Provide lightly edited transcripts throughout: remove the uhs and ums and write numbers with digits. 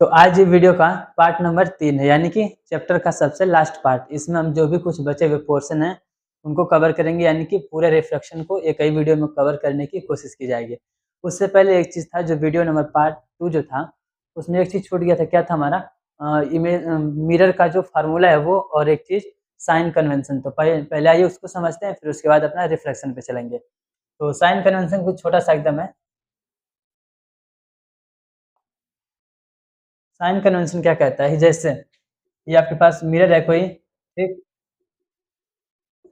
तो आज ये वीडियो का पार्ट नंबर 3 है, यानी कि चैप्टर का सबसे लास्ट पार्ट। इसमें हम जो भी कुछ बचे हुए पोर्शन हैं, उनको कवर करेंगे, यानी कि पूरे रिफ्रैक्शन को एक ही वीडियो में कवर करने की कोशिश की जाएगी। उससे पहले एक चीज़ था, जो वीडियो नंबर पार्ट 2 जो था, उसमें एक चीज़ छूट गया था। क्या था हमारा? मिरर का जो फार्मूला है वो, और एक चीज़ साइन कन्वेंशन। तो पहले आइए उसको समझते हैं, फिर उसके बाद अपना रिफ्रैक्शन पे चलेंगे। तो साइन कन्वेंशन कुछ छोटा-सा एकदम है। साइन कन्वेंशन क्या कहता है, जैसे ये आपके पास मिरर है कोई, ठीक?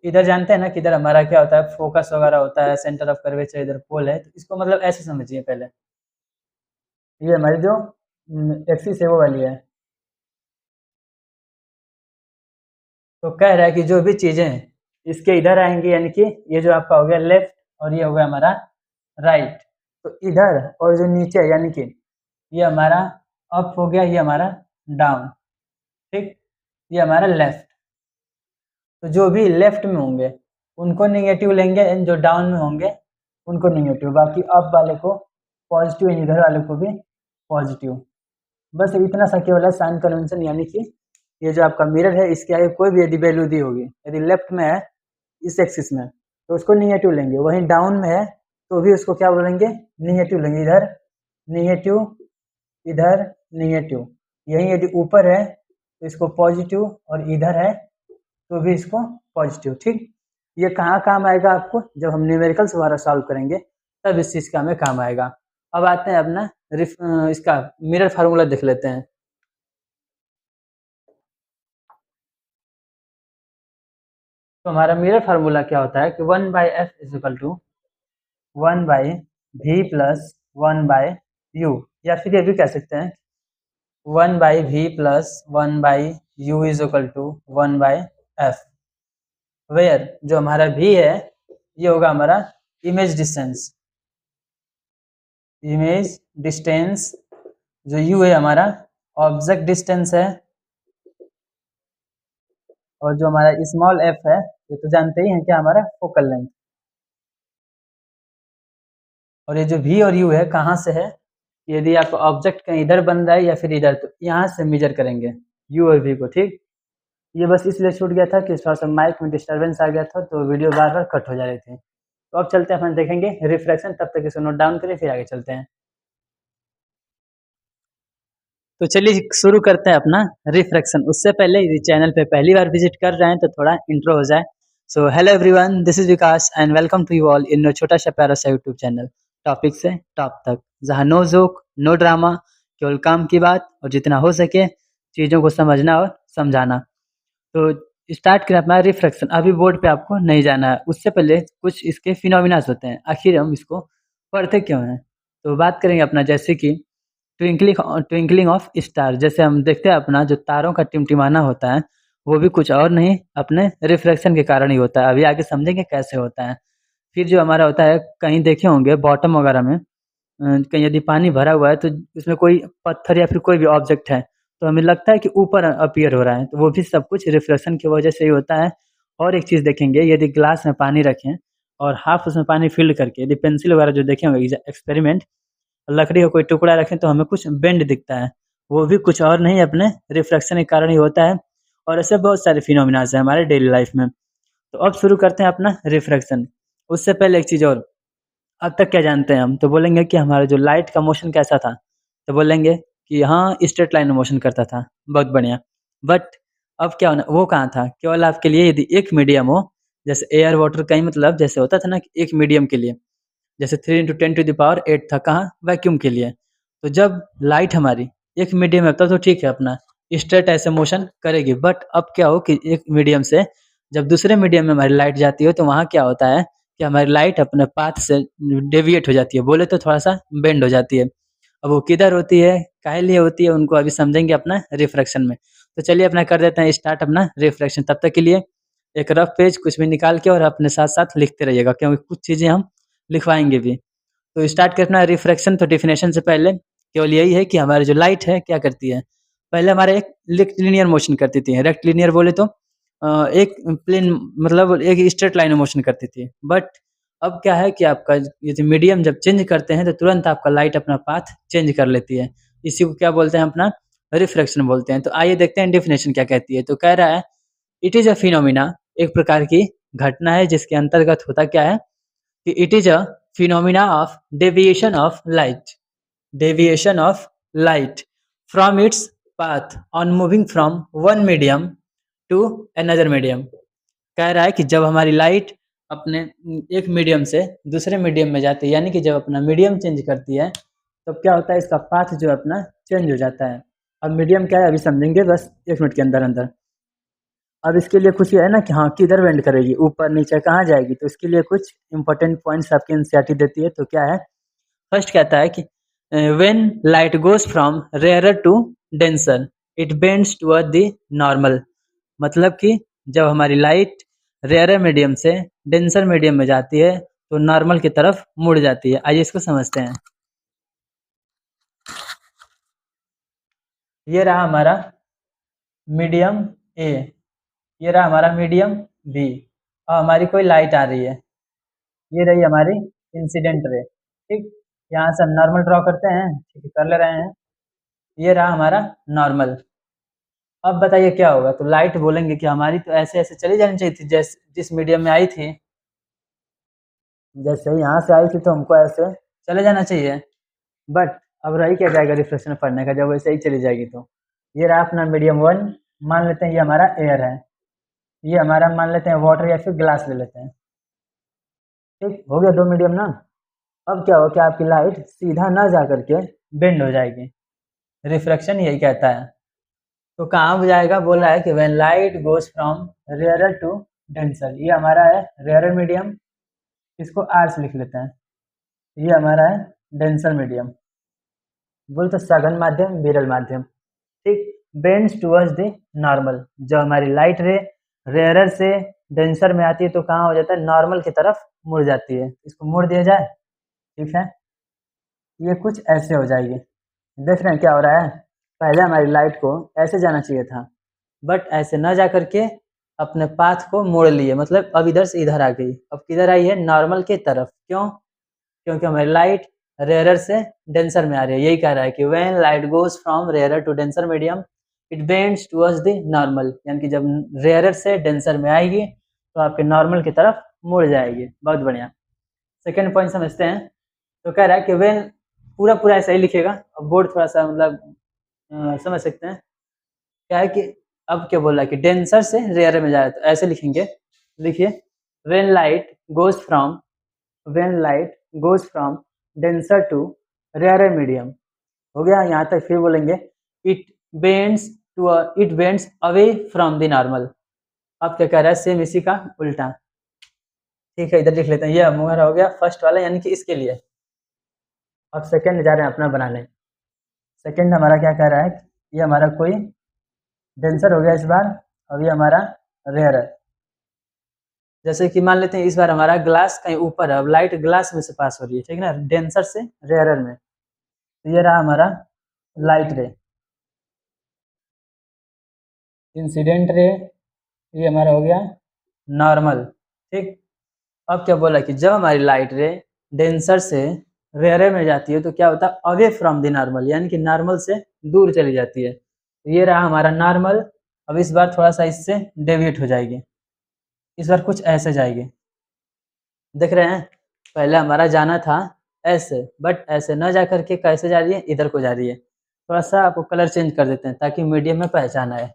इधर जानते हैं ना कि इधर हमारा क्या होता है, फोकस वगैरह होता है, सेंटर ऑफ कर्वेचर इधर पोल है। तो इसको मतलब ऐसे समझिए पहले, ये हमारी जो एक्सिस है वो वाली है। तो कह रहा है कि जो भी चीज़ें इसके इधर आएँगी, यानी कि ये जो आपका हो गया लेफ्ट, और ये हो गया हमारा राइट। तो इधर और जो नीचे है, यानी कि ये हमारा अप हो गया, ये हमारा डाउन, ठीक? ये हमारा लेफ्ट। तो जो भी लेफ्ट में होंगे उनको नेगेटिव लेंगे, एंड जो डाउन में होंगे उनको नेगेटिव, बाकी अप वाले को पॉजिटिव, इधर वाले को भी पॉजिटिव। बस इतना सा केवल है साइन कन्वेंशन, यानी कि ये जो आपका मिरर है, इसके आगे कोई भी यदि वैल्यू दी होगी, यदि लेफ्ट में है इस एक्सिस में, तो उसको नेगेटिव लेंगे। वहीं डाउन में है तो भी उसको क्या बोलेंगे, नेगेटिव लेंगे। इधर नेगेटिव, इधर नेगेटिव। यहीं यदि ऊपर है तो इसको पॉजिटिव, और इधर है तो भी इसको पॉजिटिव, ठीक? ये कहाँ काम आएगा आपको, जब हम न्यूमेरिकल्स वगैरह सॉल्व करेंगे तब इस चीज़ का हमें काम आएगा। अब आते हैं अपना इसका मिरर फार्मूला देख लेते हैं। तो हमारा मिरर फार्मूला क्या होता है कि 1/f is equal to 1/v plus 1/u, या फिर ये भी कह सकते हैं 1/v plus 1/u is equal to 1/f, where जो हमारा v है ये होगा हमारा इमेज डिस्टेंस। इमेज डिस्टेंस, जो u है हमारा ऑब्जेक्ट डिस्टेंस है, और जो हमारा स्मॉल f है ये तो जानते ही हैं क्या, हमारा फोकल लेंथ। और ये जो v और u है कहाँ से है, यदि आप ऑब्जेक्ट कहीं इधर बन रहा है या फिर इधर, तो यहाँ से मेजर करेंगे u और v को, ठीक? ये बस इसलिए छूट गया था कि थोड़ा सा माइक में डिस्टर्बेंस आ गया था, तो वीडियो बार बार कट हो जा रही थी। तो अब चलते हैं, अपन देखेंगे रिफ्रैक्शन। तब तक इसको नोट डाउन करें, फिर आगे चलते हैं। तो चलिए शुरू करते हैं अपना रिफ्रैक्शन। उससे पहले यदि चैनल पे पहली बार विजिट कर रहे हैं तो थोड़ा इंट्रो हो जाए। So hello everyone, this is Vikas and welcome to you all in छोटा सा प्यारा सा यूट्यूब चैनल, टॉपिक से टॉप तक, जहाँ नो जोक नो ड्रामा, केवल काम की बात, और जितना हो सके चीज़ों को समझना और समझाना। तो स्टार्ट करें अपना रिफ्रैक्शन। अभी बोर्ड पे आपको नहीं जाना है, उससे पहले कुछ इसके फिनोमिनास होते हैं, आखिर हम इसको पढ़ते क्यों हैं। तो बात करेंगे अपना, जैसे कि ट्विंकलिंग ट्विंकलिंग ऑफ स्टार। जैसे हम देखते हैं अपना जो तारों का टिमटिमाना होता है, वो भी कुछ और नहीं अपने रिफ्लेक्शन के कारण ही होता है। अभी आगे समझेंगे कैसे होता है। फिर जो हमारा होता है, कहीं देखे होंगे बॉटम वगैरह में, कहीं यदि पानी भरा हुआ है तो उसमें कोई पत्थर या फिर कोई भी ऑब्जेक्ट है, तो हमें लगता है कि ऊपर अपीयर हो रहा है, तो वो भी सब कुछ रिफ्लेक्शन की वजह से ही होता है। और एक चीज़ देखेंगे, यदि ग्लास में पानी रखें और हाफ उसमें पानी फिल करके, यदि पेंसिल वगैरह जो देखे होंगे एक्सपेरिमेंट, लकड़ी का कोई टुकड़ा रखें तो हमें कुछ बेंड दिखता है, वो भी कुछ और नहीं अपने रिफ्लेक्शन के कारण ही होता है। और ऐसे बहुत सारे फिनोमिनाज हैं हमारे डेली लाइफ में। तो अब शुरू करते हैं अपना रिफ्रैक्शन। उससे पहले एक चीज़ और, अब तक क्या जानते हैं हम, तो बोलेंगे कि हमारा जो लाइट का मोशन कैसा था, तो बोलेंगे कि हाँ स्ट्रेट लाइन में मोशन करता था, बहुत बढ़िया। बट अब क्या होना, वो कहाँ था, केवल आपके लिए यदि एक मीडियम हो, जैसे एयर वाटर का ही मतलब जैसे होता था ना कि एक मीडियम के लिए, जैसे 3 × 10⁸ था, कहाँ, वैक्यूम के लिए। तो जब लाइट हमारी एक मीडियम है तब तो ठीक है, अपना स्ट्रेट ऐसे मोशन करेगी। बट अब क्या हो कि एक मीडियम से जब दूसरे मीडियम में हमारी लाइट जाती है, तो वहाँ क्या होता है कि हमारी लाइट अपने पाथ से डेविएट हो जाती है, बोले तो थोड़ा सा बेंड हो जाती है। अब वो किधर होती है, काहे लिए होती है, उनको अभी समझेंगे अपना रिफ्रैक्शन में। तो चलिए अपना कर देते हैं स्टार्ट अपना रिफ्रैक्शन। तब तक के लिए एक रफ पेज कुछ भी निकाल के और अपने साथ साथ लिखते रहिएगा, क्योंकि कुछ चीज़ें हम लिखवाएंगे भी। तो स्टार्ट करना है रिफ्रैक्शन। तो डेफिनेशन से पहले केवल यही है कि हमारी जो लाइट है क्या करती है, पहले हमारे एक रेक्टिलिनियर मोशन करती थी। रेक्टिलिनियर बोले तो एक प्लेन, मतलब एक स्ट्रेट लाइन में मोशन करती थी। बट अब क्या है कि आपका ये जो मीडियम जब चेंज करते हैं तो तुरंत आपका लाइट अपना पाथ चेंज कर लेती है। इसी को क्या बोलते हैं अपना रिफ्रैक्शन बोलते हैं। तो आइए देखते हैं डेफिनेशन क्या कहती है। तो कह रहा है इट इज़ अ फिनोमिना, एक प्रकार की घटना है जिसके अंतर्गत होता क्या है कि it is a phenomena of deviation of light from its path on moving from one medium to another medium. कह रहा है कि जब हमारी लाइट अपने एक मीडियम से दूसरे मीडियम में जाती है, यानी कि जब अपना मीडियम चेंज करती है, तब क्या होता है, इसका पाथ जो है अपना चेंज हो जाता है। अब मीडियम क्या है अभी समझेंगे बस 1 मिनट के अंदर अंदर। अब इसके लिए कुछ ये है ना कि हाँ किधर बेंड करेगी, ऊपर नीचे कहाँ जाएगी, तो इसके लिए कुछ इंपॉर्टेंट पॉइंट्स आपकी एनसीईआरटी देती है। तो क्या है, फर्स्ट कहता है कि when light goes from rarer to denser it bends toward the normal. मतलब कि जब हमारी लाइट रेयरर मीडियम से डेंसर मीडियम में जाती है तो नॉर्मल की तरफ मुड़ जाती है। आइए इसको समझते हैं। ये रहा हमारा मीडियम ए, ये रहा हमारा मीडियम बी, और हमारी कोई लाइट आ रही है, ये रही हमारी इंसिडेंट रे। ठीक, यहाँ से हम नॉर्मल ड्रॉ करते हैं, ठीक है कर ले रहे हैं। ये रहा हमारा नॉर्मल। अब बताइए क्या होगा, तो लाइट बोलेंगे कि हमारी तो ऐसे ऐसे चली जानी चाहिए थी, जैसे जिस मीडियम में आई थी, जैसे यहाँ से आई थी तो हमको ऐसे चले जाना चाहिए। बट अब रही क्या जाएगा रिफ्लेक्शन पढ़ने का, जब वैसे ही चली जाएगी तो। ये रहा अपना मीडियम वन, मान लेते हैं ये हमारा एयर है, ये हमारा मान लेते हैं वाटर या फिर ग्लास ले लेते हैं। ठीक हो गया दो मीडियम ना। अब क्या हो कि आपकी लाइट सीधा ना जा करके बेंड हो जाएगी, रिफ्रैक्शन यही कहता है। तो कहाँ हो जाएगा, बोल रहा है कि when light goes from rarer to denser, ये हमारा है रेयरर मीडियम, इसको आर से लिख लेते हैं। ये हमारा है डेंसर मीडियम, बोल तो सघन माध्यम विरल माध्यम। ठीक, बेंड्स टूवर्ड्स द नॉर्मल, जब हमारी लाइट रे रेयरर से डेंसर में आती है तो कहाँ हो जाता है, नॉर्मल की तरफ मुड़ जाती है। इसको मोड़ दिया जाए, ठीक है, ये कुछ ऐसे हो जाएगी। देख रहे हैं क्या हो रहा है, पहले हमारी लाइट को ऐसे जाना चाहिए था, बट ऐसे ना जा करके अपने पाथ को मोड़ लिए, मतलब अब इधर से इधर आ गई। अब किधर आई है, नॉर्मल के तरफ। क्यों, क्योंकि हमारी लाइट रेयरर से डेंसर में आ रही है। यही कह रहा है कि when light goes from rarer to denser medium it bends towards the normal, यानी कि जब रेयरर से डेंसर में आएगी तो आपके नॉर्मल की तरफ मुड़ जाएगी। बहुत बढ़िया। सेकेंड पॉइंट समझते हैं। तो कह रहा है कि व्हेन, पूरा पूरा ऐसा ही लिखेगा, अब बोर्ड थोड़ा सा मतलब समझ सकते हैं क्या है कि अब क्या बोल रहा है कि डेंसर से रेयर में जाए, तो ऐसे लिखेंगे। लिखिए, when light goes from when light goes from denser to rare medium. हो गया, यहाँ तक फिर बोलेंगे it bends it bends away from the normal. अब क्या कह रहा है, सेम इसी का उल्टा। ठीक है, इधर लिख लेते हैं, ये हमारा हो गया फर्स्ट वाला, यानी कि इसके लिए। अब सेकंड जा रहे हैं अपना बनाने। सेकंड हमारा क्या कह रहा है, ये हमारा कोई डेंसर हो गया इस बार, अब ये हमारा रेयर है। जैसे कि मान लेते हैं इस बार हमारा ग्लास कहीं ऊपर है, अब लाइट ग्लास में से पास हो रही है, ठीक है ना, डेंसर से रेयरर में। तो ये रहा हमारा लाइट रे, इंसिडेंट रे, ये हमारा हो गया नॉर्मल। ठीक, अब क्या बोला कि जब हमारी लाइट रे डेंसर से रेयरर में जाती है तो क्या होता है, अवे फ्रॉम द नॉर्मल, यानी कि नॉर्मल से दूर चली जाती है। तो ये रहा हमारा नॉर्मल। अब इस बार थोड़ा सा इससे डेविएट हो जाएगी, इस बार कुछ ऐसे जाएगी। देख रहे हैं, पहले हमारा जाना था ऐसे, बट ऐसे न जा करके कैसे जा रही है, इधर को जा रही है। थोड़ा सा आपको कलर चेंज कर देते हैं ताकि मीडियम में पहचान आए।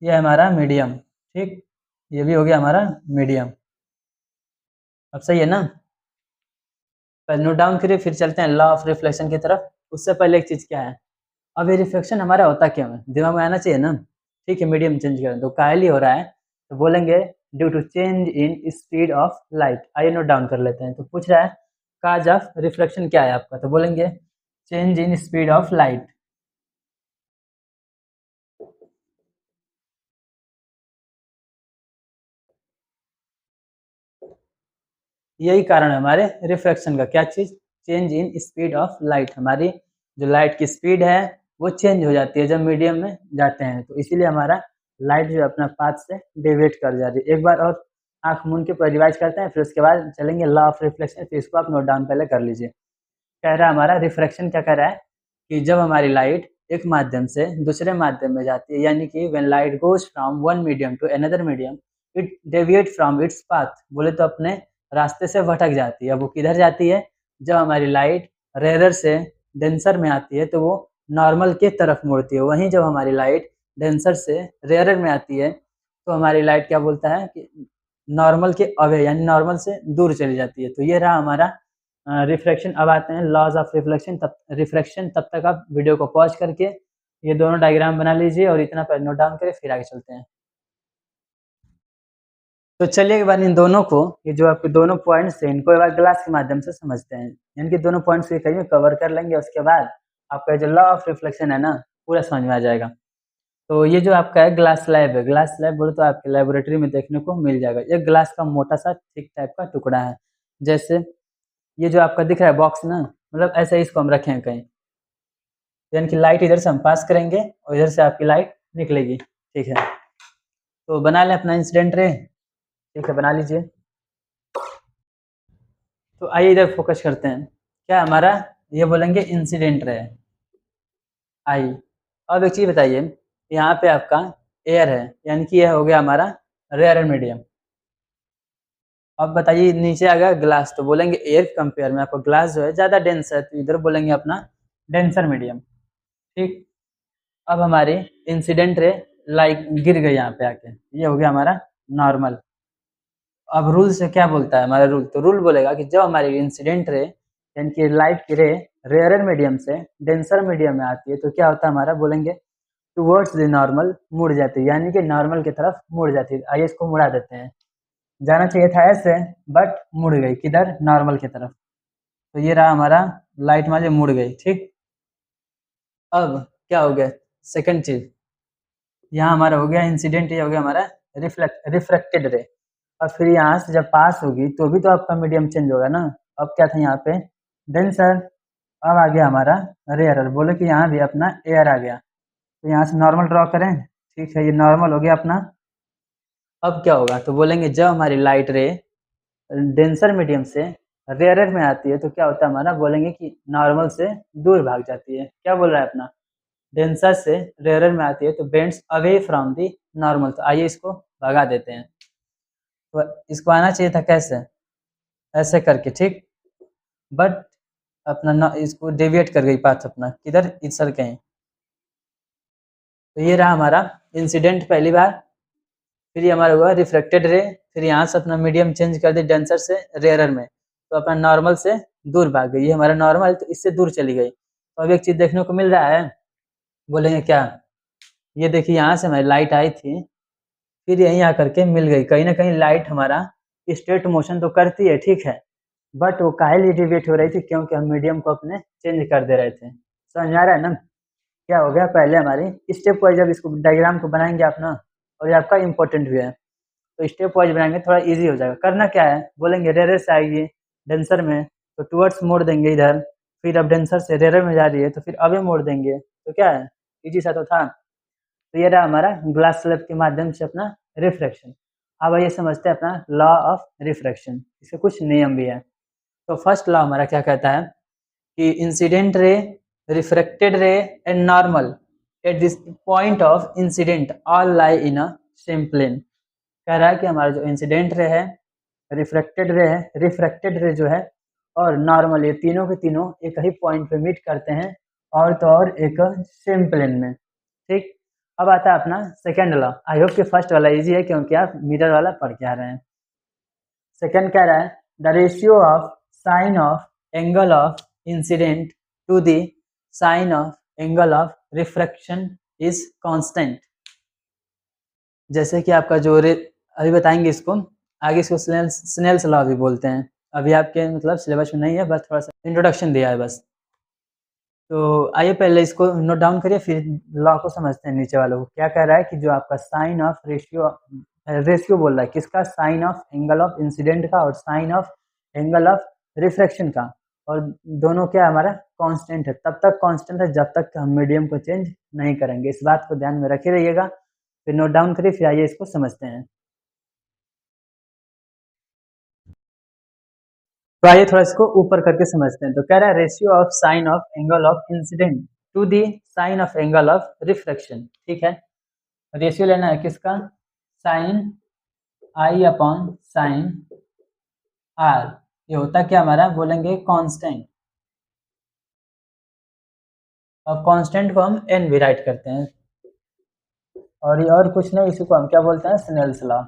ये हमारा मीडियम, ठीक, ये भी हो गया हमारा मीडियम। अब सही है ना, पहले नोट डाउन करिए, फिर चलते हैं लॉ ऑफ रिफ्लेक्शन की तरफ। उससे पहले एक चीज़ क्या है, अब ये रिफ्लेक्शन हमारा होता क्यों है, दिमाग में आना चाहिए ना। ठीक है, मीडियम चेंज करें तो काहे हो रहा है, तो बोलेंगे due to change in speed of light. आइए नोट डाउन कर लेते हैं। तो पूछ रहा है काज ऑफ रिफ्लेक्शन क्या है आपका, तो बोलेंगे change in speed of light. यही कारण है हमारे रिफ्रैक्शन का, क्या चीज़, change in speed of light. हमारी जो लाइट की स्पीड है वो चेंज हो जाती है जब मीडियम में जाते हैं, तो इसीलिए हमारा लाइट जो अपना पाथ से डेविएट कर जा रही है। एक बार और आंख मूंद के रिवाइज करते हैं, फिर उसके बाद चलेंगे लॉ ऑफ रिफ्लेक्शन। फिर इसको आप नोट डाउन पहले कर लीजिए। कह रहा है हमारा रिफ्रैक्शन क्या कह रहा है कि जब हमारी लाइट एक माध्यम से दूसरे माध्यम में जाती है, यानी कि when light goes from one medium to another medium it deviate from its path, बोले तो अपने रास्ते से भटक जाती है। अब वो किधर जाती है? जब हमारी लाइट रेयर से डेंसर में आती है तो वो नॉर्मल के तरफ मुड़ती है। वहीं जब हमारी लाइट डेंसर से रेयर में आती है तो हमारी लाइट क्या बोलता है कि नॉर्मल के अवे, यानी नॉर्मल से दूर चली जाती है। तो ये रहा हमारा रिफ्रैक्शन। अब आते हैं लॉज ऑफ रिफ्रैक्शन। तब तक आप वीडियो को पॉज करके ये दोनों डायग्राम बना लीजिए और इतना पहले नोट डाउन करें, फिर आगे चलते हैं। तो चलिए एक बार इन दोनों को, ये जो आपके दोनों पॉइंट्स हैं, इनको एक बार ग्लास के माध्यम से समझते हैं। यानी कि दोनों पॉइंट्स को कहीं कवर कर लेंगे, उसके बाद आपका जो लॉ ऑफ रिफ्लेक्शन है ना, पूरा समझ में आ जाएगा। तो ये जो आपका है ग्लास स्लैब है, ग्लास स्लैब बोले तो आपके लेबोरेटरी में देखने को मिल जाएगा। ये ग्लास का मोटा सा थिक टाइप का टुकड़ा है। जैसे ये जो आपका दिख रहा है बॉक्स ना, मतलब ऐसे ही इसको हम रखें कहीं, यानी कि लाइट इधर से हम पास करेंगे और इधर से आपकी लाइट निकलेगी। ठीक है, तो बना लें अपना इंसिडेंट रे। ठीक है, बना लीजिए। तो आइए इधर फोकस करते हैं। क्या हमारा, ये बोलेंगे इंसिडेंट रे। आई, अब एक चीज बताइए, यहाँ पे आपका एयर है, यानी कि यह हो गया हमारा रेयर मीडियम। अब बताइए नीचे आ गया ग्लास, तो बोलेंगे एयर कंपेयर में आपका ग्लास जो है ज्यादा डेंस है, तो इधर बोलेंगे अपना डेंसर मीडियम। ठीक, अब हमारी इंसिडेंट रे लाइक गिर गई यहाँ पे आके, ये हो गया हमारा नॉर्मल। अब रूल से क्या बोलता है हमारा रूल? तो रूल बोलेगा कि जब हमारी इंसिडेंट रे यानी कि लाइट की रे रेयर मीडियम से डेंसर मीडियम में आती है तो क्या होता है हमारा, बोलेंगे टुवर्ड्स द नॉर्मल मुड़ जाती है, यानी कि नॉर्मल की तरफ मुड़ जाती है। आइए इसको मुड़ा देते हैं। जाना चाहिए था ऐसे, बट मुड़ गई किधर? नॉर्मल की तरफ। तो ये रहा हमारा लाइट में जो मुड़ गई। ठीक, अब क्या हो गया? सेकंड चीज, यहाँ हमारा हो गया इंसिडेंट, ये हो गया हमारा रिफ्लेक्टेड रे। और फिर यहाँ से जब पास होगी तो भी तो आपका मीडियम चेंज होगा ना। अब क्या था यहाँ पे? डेंसर। अब आ गया हमारा रेयर, बोले कि यहाँ भी अपना एयर आ गया। तो यहाँ से नॉर्मल ड्रॉ करें। ठीक है, ये नॉर्मल हो गया अपना। अब क्या होगा? तो बोलेंगे जब हमारी लाइट रे डेंसर मीडियम से रेयर में आती है तो क्या होता है हमारा, बोलेंगे कि नॉर्मल से दूर भाग जाती है। क्या बोल रहा है अपना? डेंसर से रेयर में आती है तो bends away from the normal. तो आइए इसको भगा देते हैं। तो इसको आना चाहिए था कैसे? ऐसे करके। ठीक, बट अपना इसको डेविएट कर गई पाथ अपना, किधर? इधर कहीं। तो ये रहा हमारा इंसिडेंट पहली बार। फिर ये हमारा हुआ रिफ्लेक्टेड रे, फिर यहाँ से अपना मीडियम चेंज कर दी डेंसर से रेयर में, तो अपना नॉर्मल से दूर भाग गई। ये हमारा नॉर्मल, तो इससे दूर चली गई। तो अब एक चीज देखने को मिल रहा है, बोलेंगे क्या? ये देखिए यहाँ से हमारी लाइट आई थी, फिर यहीं आकर के मिल गई। कहीं ना कहीं लाइट हमारा स्ट्रेट मोशन तो करती है, ठीक है, बट वो काहे लिए डिविएट हो रही थी? क्योंकि हम मीडियम को अपने चेंज कर दे रहे थे। समझ में आ रहा है ना? क्या हो गया, पहले हमारी स्टेप वाइज जब इसको डायग्राम को बनाएंगे आप ना, और ये आपका इंपॉर्टेंट भी है, तो स्टेप वाइज बनाएंगे थोड़ा इजी हो जाएगा। करना क्या है, बोलेंगे रेयर से आएगी डेंसर में तो टुवर्ड्स मोड़ देंगे इधर, फिर अब डेंसर से रेयर में जा रही है तो फिर अवे मोड़ देंगे। तो क्या है, इजी सा तो था। तो ये रहा हमारा ग्लास स्लैब के माध्यम से अपना रिफ्रैक्शन। अब आइए समझते हैं अपना लॉ ऑफ रिफ्रैक्शन, इसके कुछ नियम भी है। तो फर्स्ट लॉ हमारा क्या कहता है कि incident ray, refracted ray and normal at this point of incident all lie in a same plane. कह रहा है कि हमारा जो इंसिडेंट रे है, रिफ्रैक्टेड रे जो है, और नॉर्मल, ये तीनों के तीनों एक ही पॉइंट पे मीट करते हैं, और तो और एक सेम प्लेन में। ठीक, अब आता है अपना सेकंड लॉ। आई होप कि फर्स्ट वाला इजी है क्योंकि आप मिरर वाला पढ़ के आ रहे हैं। सेकंड कह रहा है the ratio of sine of angle of incident to the sine of angle of refraction is constant. जैसे कि आपका जो अभी बताएंगे इसको आगे, इसको स्नेल्स लॉ भी बोलते हैं। अभी आपके मतलब सिलेबस में नहीं है, बस थोड़ा सा इंट्रोडक्शन दिया है बस। तो आइए पहले इसको नोट डाउन करिए, फिर लॉ को समझते हैं। नीचे वालों को क्या कह रहा है कि जो आपका साइन ऑफ रेशियो बोल रहा है किसका? Sine of angle of incident का और sine of angle of refraction का, और दोनों क्या हमारा कांस्टेंट है। तब तक कांस्टेंट है जब तक हम मीडियम को चेंज नहीं करेंगे। इस बात को ध्यान में रखे रहिएगा। फिर नोट डाउन करिए, फिर आइए इसको समझते हैं। तो आइए थोड़ा इसको ऊपर करके समझते हैं। तो कह रहा है ratio of sine of angle of incident to the sine of angle of refraction. ठीक है, रेशियो लेना है किसका, sine I upon sine R. ये होता क्या हमारा, बोलेंगे कांस्टेंट, और कांस्टेंट को हम एन भी राइट करते हैं, और ये और कुछ नहीं, इसी को हम क्या बोलते हैं, स्नेल्स लॉ।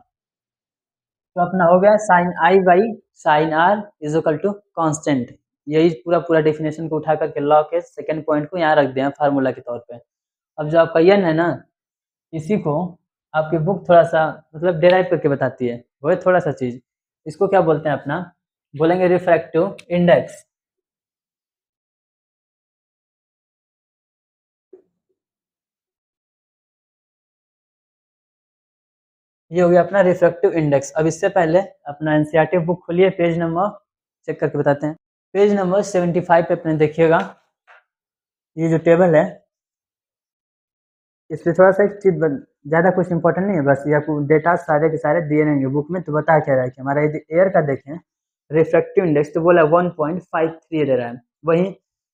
तो अपना हो गया sine I by sine R is equal to constant. यही पूरा पूरा डेफिनेशन को उठा करके लॉ के सेकंड पॉइंट को यहाँ रख दिया फार्मूला के तौर पे। अब जो आपका यन है ना, इसी को आपकी बुक थोड़ा सा मतलब डेराइव करके बताती है, वो है थोड़ा सा चीज। इसको क्या बोलते हैं अपना, बोलेंगे रिफ्रैक्टिव इंडेक्स। ये हो गया अपना रिफ्रैक्टिव इंडेक्स। अब इससे पहले अपना एनसीईआरटी बुक खोलिए, पेज नंबर चेक करके बताते हैं, पेज नंबर 75 पे अपने देखिएगा, ये जो टेबल है इसमें थोड़ा सा एक चीज ज़्यादा कुछ इंपॉर्टेंट नहीं है, बस ये आपको डेटा सारे के सारे दिए रहेंगे बुक में। तो बता क्या रहा है कि हमारा यदि एयर का देखें रिफ्रैक्टिव इंडेक्स तो बोला 1.53 दे रहा है, वहीं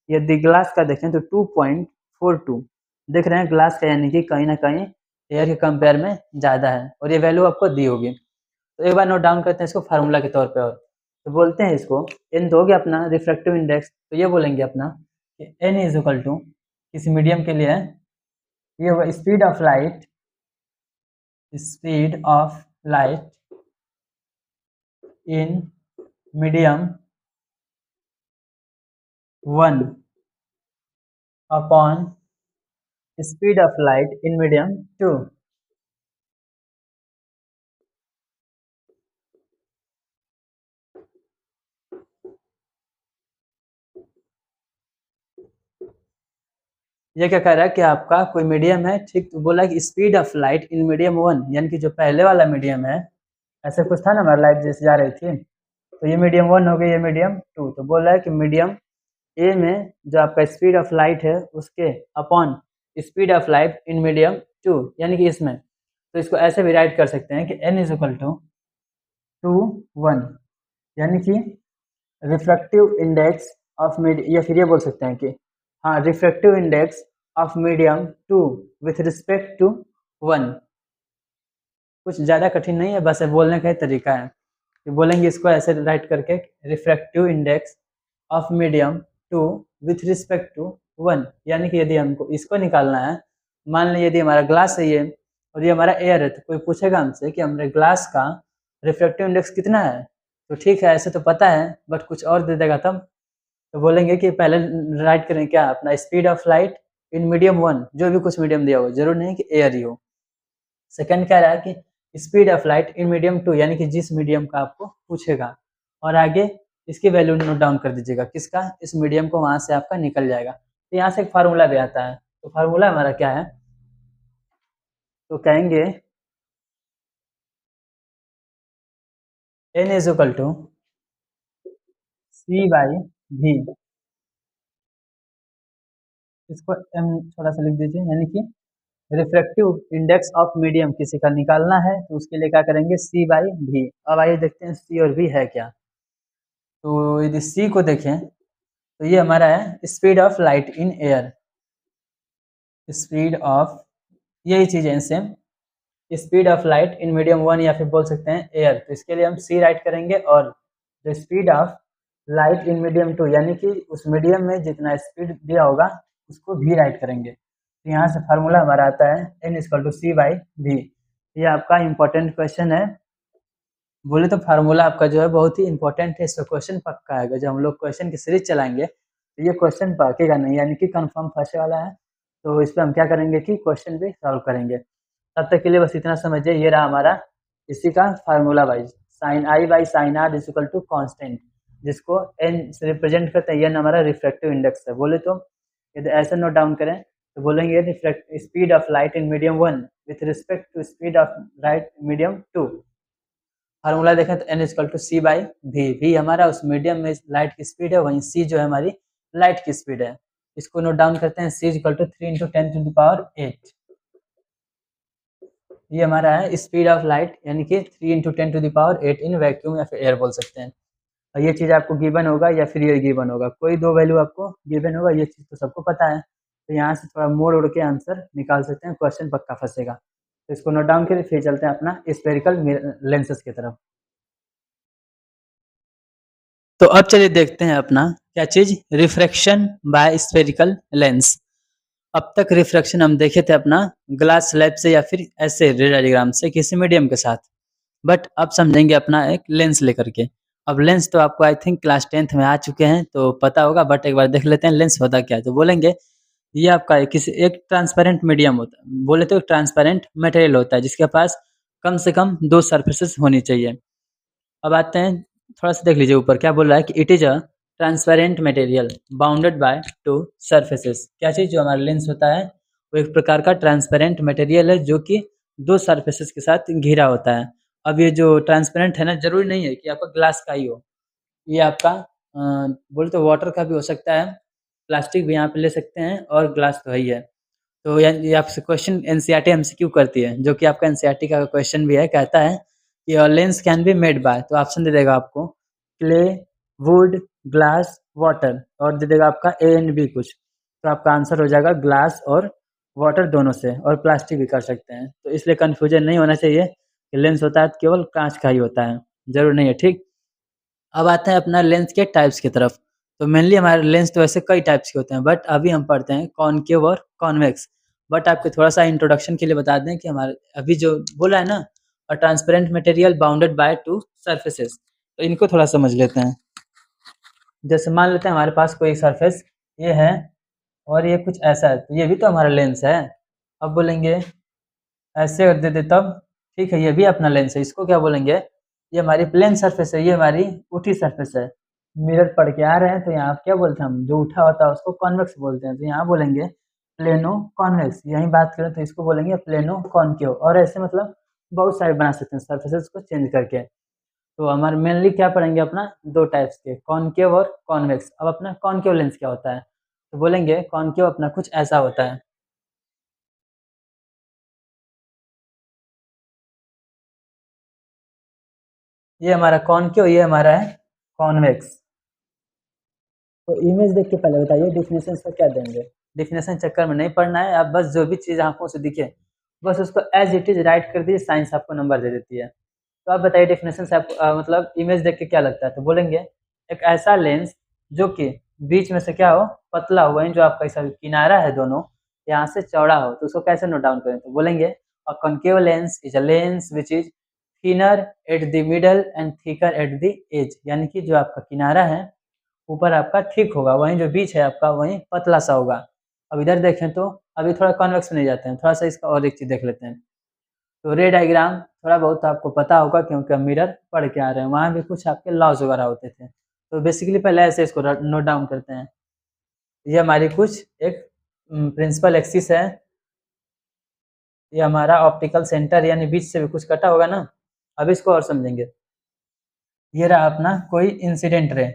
यदि ग्लास का देखें तो 2.42 देख रहे हैं ग्लास का, यानी कि कहीं ना कहीं एयर के कंपेयर में ज़्यादा है, और ये वैल्यू आपको दी होगी। तो एक बार नोट डाउन करते हैं इसको फार्मूला के तौर पे। और तो बोलते हैं इसको एन तो हो गया अपना रिफ्रैक्टिव इंडेक्स, तो ये बोलेंगे अपना कि एन इज इक्वल टू किसी मीडियम के लिए है, ये होगा speed of light, speed of light in medium 1 upon speed of light in medium 2। ये क्या कह रहा है कि आपका कोई मीडियम है, ठीक, तो बोला कि speed of light in medium 1, यानी कि जो पहले वाला मीडियम है, ऐसे कुछ था ना, हमारी लाइट जैसे जा रही थी, तो ये मीडियम 1 हो गया, ये मीडियम 2। तो बोल रहा है कि मीडियम ए में जो आपका स्पीड ऑफ लाइट है उसके upon speed of light in medium 2, यानी कि इसमें, तो इसको ऐसे भी राइट कर सकते हैं कि n इज इक्वल टू 1, यानी कि रिफ्रैक्टिव इंडेक्स ऑफ मीडियम, या फिर ये बोल सकते हैं कि हाँ refractive index of medium 2 with respect to 1। कुछ ज़्यादा कठिन नहीं है, बस बोलने का ही तरीका है कि बोलेंगे इसको ऐसे राइट करके, refractive index of medium 2 with respect to 1, यानी कि यदि हमको इसको निकालना है, मान लीजिए यदि हमारा ग्लास है ये और ये हमारा एयर है, तो कोई पूछेगा हमसे कि हमारे ग्लास का रिफ्रैक्टिव इंडेक्स कितना है, तो ठीक है ऐसे तो पता है, बट कुछ और दे देगा तब, तो बोलेंगे कि पहले राइट करें क्या, अपना speed of light in medium 1, जो भी कुछ मीडियम दिया हो, जरूर नहीं कि एयर ही हो। सेकंड कह रहा है कि speed of light in medium 2, यानी कि जिस मीडियम का आपको पूछेगा, और आगे इसकी वैल्यू नोट डाउन कर दीजिएगा, किसका, इस मीडियम को, वहां से आपका निकल जाएगा। तो यहाँ से एक फार्मूला भी आता है, तो फार्मूला हमारा क्या है, तो कहेंगे n is equal to c by v, इसको m थोड़ा सा लिख दीजिए, यानी कि रिफ्रैक्टिव इंडेक्स ऑफ मीडियम किसी का निकालना है तो उसके लिए क्या करेंगे, c बाई v। अब आइए देखते हैं c और v है क्या। तो यदि c को देखें तो ये हमारा है speed of light in air, speed of, यही चीज़ है same, speed of light in medium 1, या फिर बोल सकते हैं एयर, तो इसके लिए हम सी राइट करेंगे, और the speed of light in medium 2, यानी कि उस मीडियम में जितना स्पीड दिया होगा उसको भी राइट करेंगे। तो यहाँ से फार्मूला हमारा आता है n equal to C by V. ये आपका इंपॉर्टेंट क्वेश्चन है, बोले तो फार्मूला आपका जो है बहुत ही इंपॉर्टेंट है, इसका क्वेश्चन पक्का आएगा। जब हम लोग क्वेश्चन की सीरीज चलाएंगे तो ये क्वेश्चन पकेगा नहीं, यानी कि कंफर्म फंसे वाला है। तो इस पर हम क्या करेंगे कि क्वेश्चन भी सॉल्व करेंगे। तब तक के लिए बस इतना समझिए, ये रहा हमारा इसी का formula wise, sine I by sine R is equal to constant, जिसको एन से रिप्रेजेंट करते हैं, एन हमारा रिफ्रैक्टिव इंडेक्स है। बोले तो यदि ऐसे नोट डाउन करें तो बोलेंगे refract speed of light in medium 1 with respect to speed of light medium 2। Formula देखें तो n equal to C by V, V हमारा उस मीडियम में लाइट की स्पीड है, वहीं c जो है हमारी लाइट की स्पीड है। इसको नोट डाउन करते हैं, c equal to 3 into 10 to the power 8, ये हमारा है स्पीड ऑफ लाइट, यानी कि 3 into 10 to the power 8 in vacuum, या फिर एयर बोल सकते हैं। और ये चीज़ आपको गिवन होगा या फिर ये गिवन होगा, कोई दो वैल्यू आपको गिवन होगा, ये चीज़ तो सबको पता है। तो यहाँ से थोड़ा मोड़ उड़ के आंसर निकाल सकते हैं, क्वेश्चन पक्का फंसेगा। तो इसको नोट डाउन करिए, फिर चलते हैं अपना स्फेरिकल लेंसेज की तरफ। तो अब चलिए देखते हैं अपना क्या चीज, रिफ्रैक्शन बाय स्फेरिकल लेंस। अब तक रिफ्रैक्शन हम देखे थे अपना ग्लास स्लैब से या फिर ऐसे रे डायग्राम से किसी मीडियम के साथ, बट अब समझेंगे अपना एक लेंस लेकर के। अब लेंस तो आपको आई थिंक क्लास 10th में आ चुके हैं तो पता होगा, बट एक बार देख लेते हैं लेंस होता क्या है। तो बोलेंगे ये आपका किसी एक ट्रांसपेरेंट मीडियम होता है, बोले तो ट्रांसपेरेंट मटेरियल होता है जिसके पास कम से कम दो सरफेसेस होनी चाहिए। अब आते हैं, थोड़ा सा देख लीजिए ऊपर क्या बोल रहा है कि it is a transparent material bounded by two surfaces. क्या चीज़, जो हमारा लेंस होता है वो एक प्रकार का ट्रांसपेरेंट मटेरियल है जो कि दो सरफेसेस के साथ घिरा होता है। अब ये जो ट्रांसपेरेंट है ना, जरूरी नहीं है कि आपका ग्लास का ही हो, ये आपका बोले तो वाटर का भी हो सकता है, प्लास्टिक भी यहाँ पे ले सकते हैं, और ग्लास तो है ही है। तो ये आपसे क्वेश्चन एनसीईआरटी एमसीक्यू करती है, जो कि आपका एनसीईआरटी का क्वेश्चन भी है, कहता है कि lens can be made by, तो ऑप्शन दे देगा आपको क्ले, वुड, ग्लास, वाटर, और दे देगा आपका ए एंड बी कुछ। तो आपका आंसर हो जाएगा ग्लास और वाटर दोनों से, और प्लास्टिक भी कर सकते हैं। तो इसलिए कन्फ्यूजन नहीं होना चाहिए कि लेंस होता है तो केवल कांच का ही होता है, जरूर नहीं है, ठीक। अब आते हैं अपना लेंस के टाइप्स की तरफ। तो मेनली हमारे लेंस तो ऐसे कई टाइप्स के होते हैं, बट अभी हम पढ़ते हैं कॉनकेव और कॉन्वेक्स। बट आपको थोड़ा सा इंट्रोडक्शन के लिए बता दें कि हमारे अभी जो बोला है ना, a transparent material bounded by two surfaces, तो इनको थोड़ा समझ लेते हैं। जैसे मान लेते हैं हमारे पास कोई सरफेस ये है, और ये कुछ ऐसा है, तो ये भी तो हमारा लेंस है। अब बोलेंगे ऐसे कर देते तब, ठीक है, ये भी अपना लेंस है, इसको क्या बोलेंगे, ये हमारी प्लेन सरफेस है, ये हमारी उठी सरफेस है। मिरर पढ़ के आ रहे हैं तो यहाँ क्या बोलते हैं हम, जो उठा होता है उसको कॉन्वेक्स बोलते हैं, तो यहाँ बोलेंगे प्लेनो कॉन्वेक्स। यही बात करें तो इसको बोलेंगे प्लेनो कॉनकेव, और ऐसे मतलब बहुत सारे बना सकते हैं सरफेसेस को चेंज करके। तो हमारे मेनली क्या पढ़ेंगे अपना, दो टाइप्स के, कॉनकेव और कॉन्वेक्स। अब अपना कॉनकेव लेंस क्या होता है, तो बोलेंगे कॉनकेव अपना कुछ ऐसा होता है। ये हमारा कॉनकेव, ये हमारा है कॉन्वेक्स। तो इमेज देख के पहले बताइए डेफिनेशन का क्या देंगे। डेफिनेशन चक्कर में नहीं पढ़ना है, आप बस जो भी चीज़ आंखों से दिखे बस उसको एज इट इज राइट कर दीजिए, साइंस आपको नंबर दे देती है। तो आप बताइए डेफिनेशन से आप मतलब इमेज देख के क्या लगता है। तो बोलेंगे एक ऐसा लेंस जो कि बीच में से क्या हो, पतला हो, वहीं जो आपका ऐसा किनारा है दोनों यहाँ से चौड़ा हो, तो उसको कैसे नोट डाउन करें। तो बोलेंगे a concave lens is a lens which is thinner at the middle and thicker at the edge, यानी कि जो आपका किनारा है ऊपर आपका थिक होगा, वहीं जो बीच है आपका वहीं पतला सा होगा। अब इधर देखें तो अभी थोड़ा कॉन्वेक्स में नहीं जाते हैं, थोड़ा सा इसका और एक चीज़ देख लेते हैं। तो रे डायग्राम थोड़ा बहुत आपको पता होगा क्योंकि हम मिरर पढ़ के आ रहे हैं, वहाँ भी कुछ आपके लॉज वगैरह होते थे। तो बेसिकली पहले ऐसे इसको नोट डाउन करते हैं। ये हमारी कुछ एक प्रिंसिपल एक्सिस है, ये हमारा ऑप्टिकल सेंटर, यानी बीच से भी कुछ कटा होगा ना। अब इसको और समझेंगे। ये रहा अपना कोई इंसिडेंट रे,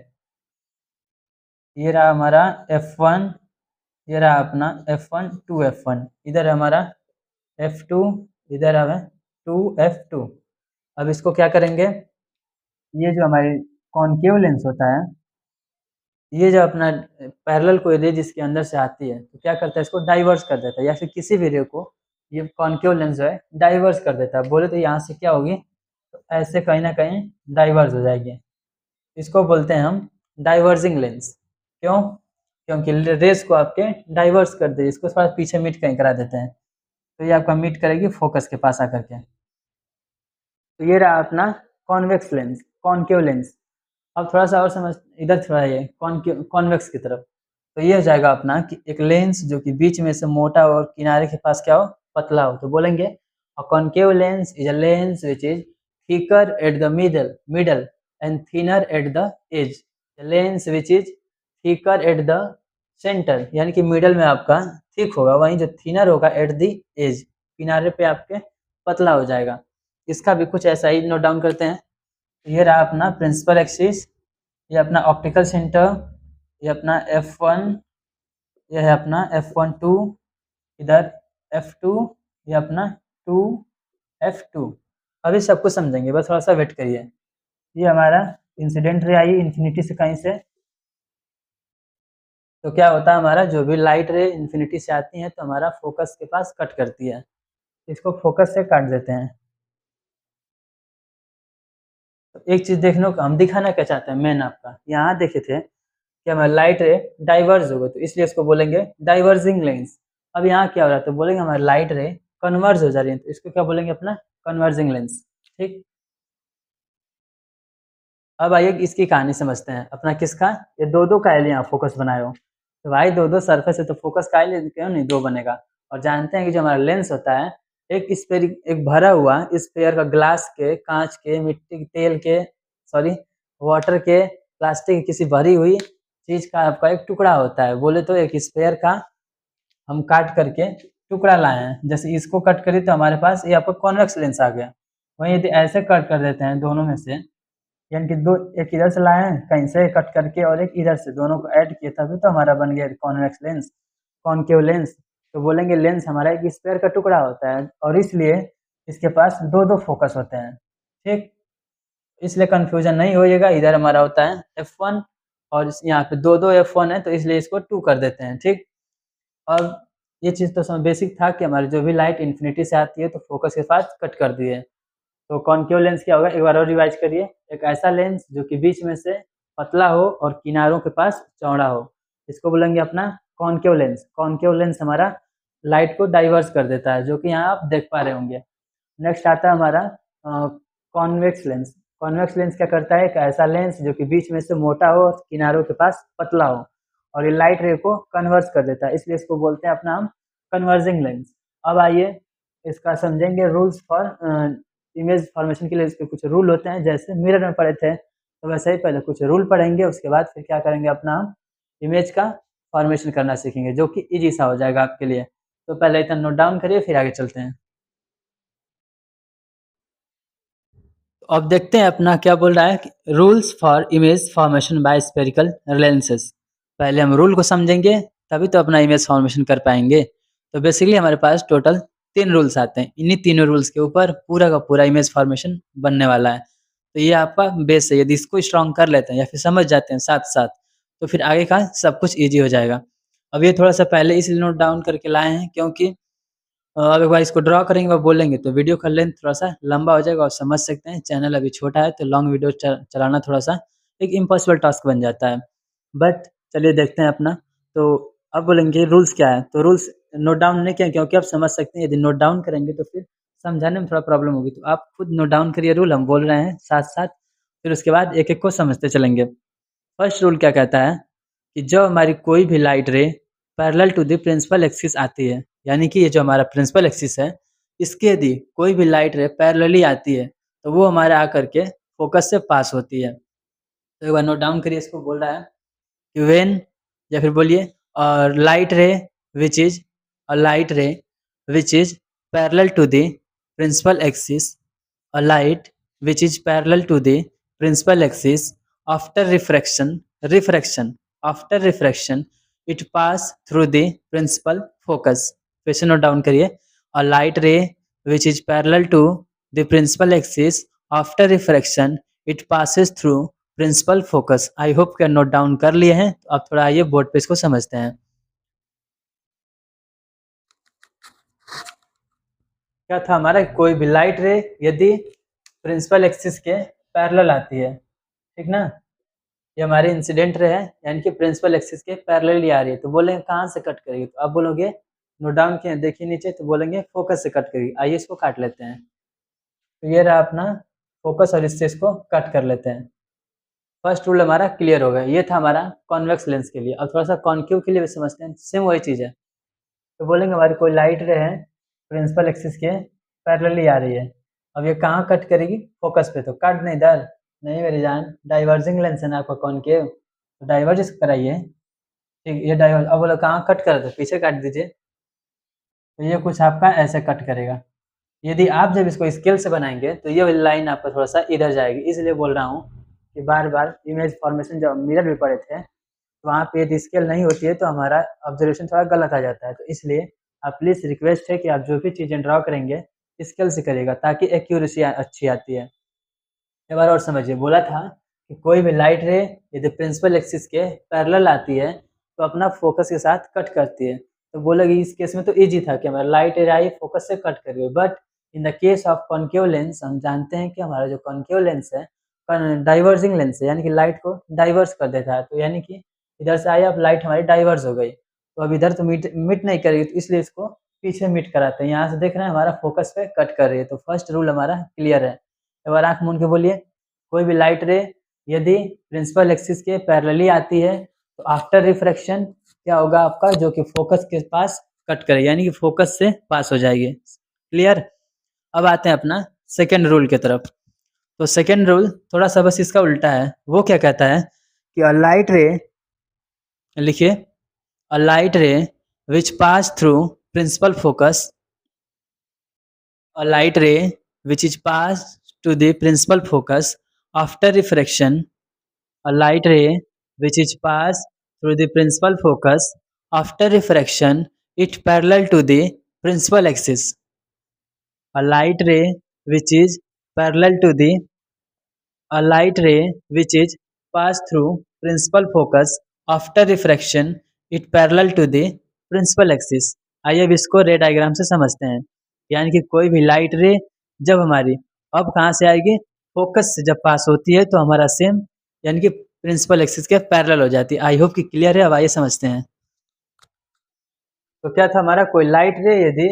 ये रहा हमारा F1, ये रहा अपना F1 2F1, इधर है हमारा F2, इधर है 2F2। अब इसको क्या करेंगे, ये जो हमारी कॉनकेव लेंस होता है, ये जो अपना पैरेलल कोई रे जिसके अंदर से आती है, तो क्या करता है इसको डाइवर्स कर देता है, या फिर किसी भी रे को ये कॉनकेव लेंस जो है डाइवर्स कर देता है। बोले तो यहाँ से क्या होगी, तो ऐसे कहीं ना कहीं डाइवर्स हो जाएगी। इसको बोलते हैं हम डाइवर्जिंग लेंस। क्यों, क्योंकि रेस को आपके डाइवर्स कर दे, इसको थोड़ा पीछे मीट कहीं करा देते हैं, तो ये आपका मीट करेगी फोकस के पास आकर के। तो ये रहा अपना कॉन्वेक्स लेंस, कॉनकेव लेंस। अब थोड़ा सा और समझ, इधर थोड़ा ये कॉन्वेक्स की तरफ। तो ये हो जाएगा अपना कि एक लेंस जो कि बीच में से मोटा और किनारे के पास क्या हो, पतला हो। तो बोलेंगे a concave lens is a lens which is thicker at the middle and thinner at the edge. Lens which is thicker at the centre, यानी कि मिडल में आपका थिक होगा, वहीं जो थिनर होगा एट द एज, किनारे पे आपके पतला हो जाएगा। इसका भी कुछ ऐसा ही नोट डाउन करते हैं। ये रहा अपना प्रिंसिपल एक्सिस, ये अपना ऑप्टिकल सेंटर, ये अपना F1, ये है अपना F12, इधर F2, ये अपना 2F2। अभी सब कुछ समझेंगे, बस थोड़ा सा वेट करिए। ये हमारा इंसिडेंट रे आई इन्फिनिटी से कहीं से, तो क्या होता है, हमारा जो भी लाइट रे इन्फिनिटी से आती है तो हमारा फोकस के पास कट करती है, इसको फोकस से काट देते हैं। तो एक चीज देखने को हम दिखाना क्या चाहते हैं, मेन आपका यहाँ देखे थे कि हमारा लाइट रे डाइवर्ज हो गई, तो इसलिए इसको बोलेंगे डाइवर्जिंग लेंस। अब यहाँ क्या हो रहा है, तो बोलेंगे हमारी लाइट रे कन्वर्ज हो जा रही है, तो इसको क्या बोलेंगे, अपना कन्वर्जिंग लेंस। ठीक। अब आइए इसकी कहानी समझते हैं अपना, किसका, ये दो दो का यहाँ फोकस बनाए हो, तो भाई दो दो सरफेस है तो फोकस का क्यों नहीं दो बनेगा। और जानते हैं कि जो हमारा लेंस होता है, एक स्पेयर, एक भरा हुआ स्पेयर का, ग्लास के, कांच के, मिट्टी के, तेल के, सॉरी वाटर के, प्लास्टिक की किसी भरी हुई चीज का आपका एक टुकड़ा होता है। बोले तो एक स्पेयर का हम काट करके टुकड़ा लाए हैं, जैसे इसको कट करी तो हमारे पास ये आपका कॉन्वेक्स लेंस आ गया। वहीं यदि ऐसे कट कर देते हैं दोनों में से, यानी कि दो, एक इधर से लाए हैं कहीं से कट करके और एक इधर से, दोनों को ऐड किए तभी तो हमारा बन गया कॉन्वेक्स लेंस, कॉनकेव लेंस। तो बोलेंगे लेंस हमारा एक स्फीयर का टुकड़ा होता है और इसलिए इसके पास दो दो फोकस होते हैं। ठीक। इसलिए कंफ्यूजन नहीं होइएगा, इधर हमारा होता है F1 और यहाँ पे दो दो F1 है, तो इसलिए इसको 2 कर देते हैं। ठीक। और ये चीज़ तो सब बेसिक था कि हमारी जो भी लाइट इन्फिनिटी से आती है तो फोकस के पास कट कर दिए। तो कॉनकेव लेंस क्या होगा, एक बार और रिवाइज करिए, एक ऐसा लेंस जो कि बीच में से पतला हो और किनारों के पास चौड़ा हो, इसको बोलेंगे अपना कॉनकेव लेंस। कॉनकेव लेंस हमारा लाइट को डाइवर्स कर देता है, जो कि यहाँ आप देख पा रहे होंगे। नेक्स्ट आता है हमारा कॉन्वेक्स लेंस। कॉन्वेक्स लेंस क्या करता है, एक ऐसा लेंस जो कि बीच में से मोटा हो और किनारों के पास पतला हो, और ये लाइट रे को कन्वर्स कर देता है, इसलिए इसको बोलते हैं अपना हम कन्वर्जिंग लेंस। अब आइए इसका समझेंगे रूल्स फॉर इमेज फॉर्मेशन के लिए। इसके कुछ रूल होते हैं, जैसे मिरर में पढ़े थे तो वैसे ही पहले कुछ रूल पढ़ेंगे, उसके बाद फिर क्या करेंगे, अपना हम इमेज का फॉर्मेशन करना सीखेंगे, जो कि इजी सा हो जाएगा आपके लिए। तो पहले इतना नोट डाउन करिए, फिर आगे चलते हैं। तो अब देखते हैं अपना क्या बोल रहा है, rules for image formation by spherical lenses. पहले हम रूल को समझेंगे, तभी तो अपना इमेज फॉर्मेशन कर पाएंगे। तो बेसिकली हमारे पास टोटल 3 रूल्स आते हैं, इन्हीं तीनों रूल्स के ऊपर पूरा का पूरा इमेज फॉर्मेशन बनने वाला है। तो ये आपका बेस है, यदि इसको स्ट्रॉन्ग कर लेते हैं या फिर समझ जाते हैं साथ साथ, तो फिर आगे का सब कुछ ईजी हो जाएगा। अब ये थोड़ा सा पहले इसलिए नोट डाउन करके लाए हैं क्योंकि अब एक बार इसको ड्रॉ करेंगे व बोलेंगे तो वीडियो का लेंथ थोड़ा-सा लंबा हो जाएगा, और समझ सकते हैं चैनल अभी छोटा है तो लॉन्ग वीडियो चलाना थोड़ा-सा एक इम्पॉसिबल टास्क बन जाता है। बट चलिए देखते हैं अपना। तो अब बोलेंगे रूल्स क्या है, तो रूल्स नोट डाउन नहीं किया क्योंकि आप समझ सकते हैं, यदि नोट डाउन करेंगे तो फिर समझाने में थोड़ा प्रॉब्लम होगी। तो आप खुद नोट डाउन करिए रूल, हम बोल रहे हैं साथ-साथ, फिर उसके बाद एक-एक को समझते चलेंगे। फर्स्ट रूल क्या कहता है कि जब हमारी कोई भी light ray parallel to the principal axis आती है, यानी कि ये जो हमारा प्रिंसिपल एक्सिस है, इसके यदि कोई भी लाइट रे पैरेलली आती है तो वो हमारे आकर के फोकस से पास होती है। तो एक बार नोट डाउन करिए, इसको बोल रहा है कि व्हेन, या फिर बोलिए और light ray which is a light ray which is parallel to the principal axis, a light which is parallel to the principal axis after refraction it pass through the principal focus। फिर से note down करिए, a light ray which is parallel to the principal axis after refraction it passes through principal focus। I hope कि note down कर लिए हैं, तो अब थोड़ा आइए बोर्ड पे इसको समझते हैं। क्या था हमारा, कोई भी लाइट रे यदि प्रिंसिपल एक्सिस के पैरेलल आती है, ठीक ना, ये हमारी इंसिडेंट रे है, यानी कि प्रिंसिपल एक्सिस के पैरेलल ही आ रही है, तो बोलेंगे कहाँ से कट करेगी, तो आप बोलोगे नोट डाउन किए देखिए नीचे, तो बोलेंगे फोकस से कट करेगी। आइए इसको काट लेते हैं। तो ये रहा अपना फोकस, और इससे इसको कट कर लेते हैं। फर्स्ट रूल हमारा क्लियर हो गया, ये था हमारा कॉन्वेक्स लेंस के लिए। अब थोड़ा सा कॉन्केव के लिए भी समझते हैं, सेम वही चीज़ है। तो बोलेंगे हमारी कोई लाइट रे है प्रिंसिपल एक्सिस के पैरेलली आ रही है, अब ये कहाँ कट करेगी, फोकस पे, तो कट नहीं इधर, नहीं मेरी जान, डाइवर्जिंग लेंस है ना आपका कॉनकेव, तो डाइवर्ज इसको कराइए। ठीक, ये डाइवर्ज, अब बोलो कहाँ कट कर दो, पीछे काट दीजिए, तो ये कुछ आपका ऐसे कट करेगा। यदि आप जब इसको स्केल से बनाएंगे तो ये वाली लाइन आपका थोड़ा सा इधर जाएगी, इसलिए बोल रहा हूँ कि बार बार इमेज फॉर्मेशन जब मिरर में पड़े थे तो वहाँ पे यदि स्केल नहीं होती है तो हमारा ऑब्जर्वेशन थोड़ा गलत आ जाता है। तो इसलिए आप प्लीज़ रिक्वेस्ट है कि आप जो भी चीज़ें ड्रॉ करेंगे स्केल से करिएगा, ताकि एक्यूरेसी अच्छी आती है। एक बार और समझिए, बोला था कि कोई भी लाइट रे यदि प्रिंसिपल एक्सिस के पैरेलल आती है तो अपना फोकस के साथ कट करती है। तो बोला कि इस केस में तो ईजी था कि हमारा लाइट रे आई फोकस से कट कर रही है, but in the case of concave lens हम जानते हैं कि हमारा जो कॉन्केव लेंस है डाइवर्जिंग लेंस है, यानी कि लाइट को डाइवर्स कर देता है। तो यानी कि इधर से आई अब लाइट हमारी डाइवर्स हो गई, तो अब इधर तो मिट नहीं करेगी, तो इसलिए इसको पीछे मिट कराते हैं। यहाँ से देख रहे हैं हमारा फोकस पे कट कर रही है, तो फर्स्ट रूल हमारा क्लियर है। एक बार आँख मूंद के बोलिए, कोई भी लाइट रे यदि प्रिंसिपल एक्सिस के पैरेलली आती है तो आफ्टर रिफ्रैक्शन क्या होगा आपका, जो कि फोकस के पास कट करेगी, यानी कि फोकस से पास हो जाएगी। क्लियर। अब आते हैं अपना सेकेंड रूल की तरफ। तो सेकेंड रूल थोड़ा सा बस इसका उल्टा है। वो क्या कहता है कि अ लाइट रे, लिखिए, a light ray which pass through principal focus, a light ray which is passed to the principal focus after refraction, a light ray which is passed through the principal focus after refraction, it parallel to the principal axis. A light ray which is parallel to the a light ray which is passed through principal focus after refraction, it parallel to the principal axis. आइए अब इसको रे diagram से समझते हैं। यानी कि कोई भी लाइट रे जब हमारी अब कहाँ से आएगी, फोकस से जब पास होती है तो हमारा सेम यानी कि प्रिंसिपल एक्सिस के पैरेलल हो जाती है। आई होप कि क्लियर है। अब आइए समझते हैं। तो क्या था हमारा, कोई लाइट रे यदि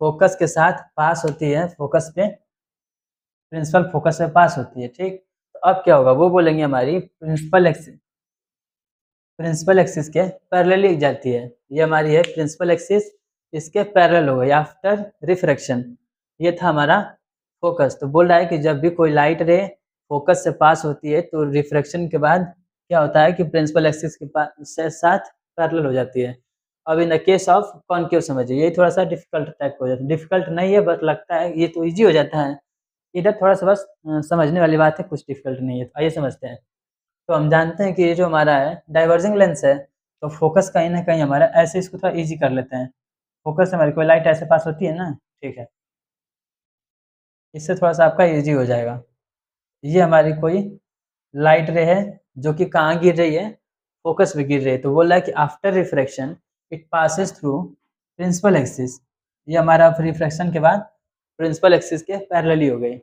फोकस के साथ पास होती है, फोकस पे प्रिंसिपल फोकस पे पास होती है, ठीक। तो अब क्या होगा, वो बोलेंगे हमारी प्रिंसिपल एक्सिस के पैरेलली जाती है। ये हमारी है प्रिंसिपल एक्सिस, इसके पैरेलल हो गई आफ्टर रिफ्रैक्शन। ये था हमारा फोकस। तो बोल रहा है कि जब भी कोई लाइट रे फोकस से पास होती है तो रिफ्रैक्शन के बाद क्या होता है कि प्रिंसिपल एक्सिस के पास से साथ पैरेलल हो जाती है। अब in the case of concave समझिए, ये थोड़ा सा डिफिकल्ट टाइप हो जाता है। डिफिकल्ट नहीं है, बट लगता है ये तो ईजी हो जाता है। इधर थोड़ा सा बस समझने वाली बात है, कुछ डिफिकल्ट नहीं है। तो आइए समझते हैं। तो हम जानते हैं कि ये जो हमारा है डाइवर्जिंग लेंस है, तो फोकस कहीं ना कहीं हमारा ऐसे, इसको थोड़ा इजी कर लेते हैं। फोकस से हमारी कोई लाइट ऐसे पास होती है ना, ठीक है, इससे थोड़ा सा आपका इजी हो जाएगा। ये हमारी कोई लाइट रे है जो कि कहाँ गिर रही है, फोकस पे गिर रही है। तो बोल रहा है कि after refraction it passes through principal axis. ये हमारा रिफ्रैक्शन के बाद प्रिंसिपल एक्सिस के पैरेलली हो गई।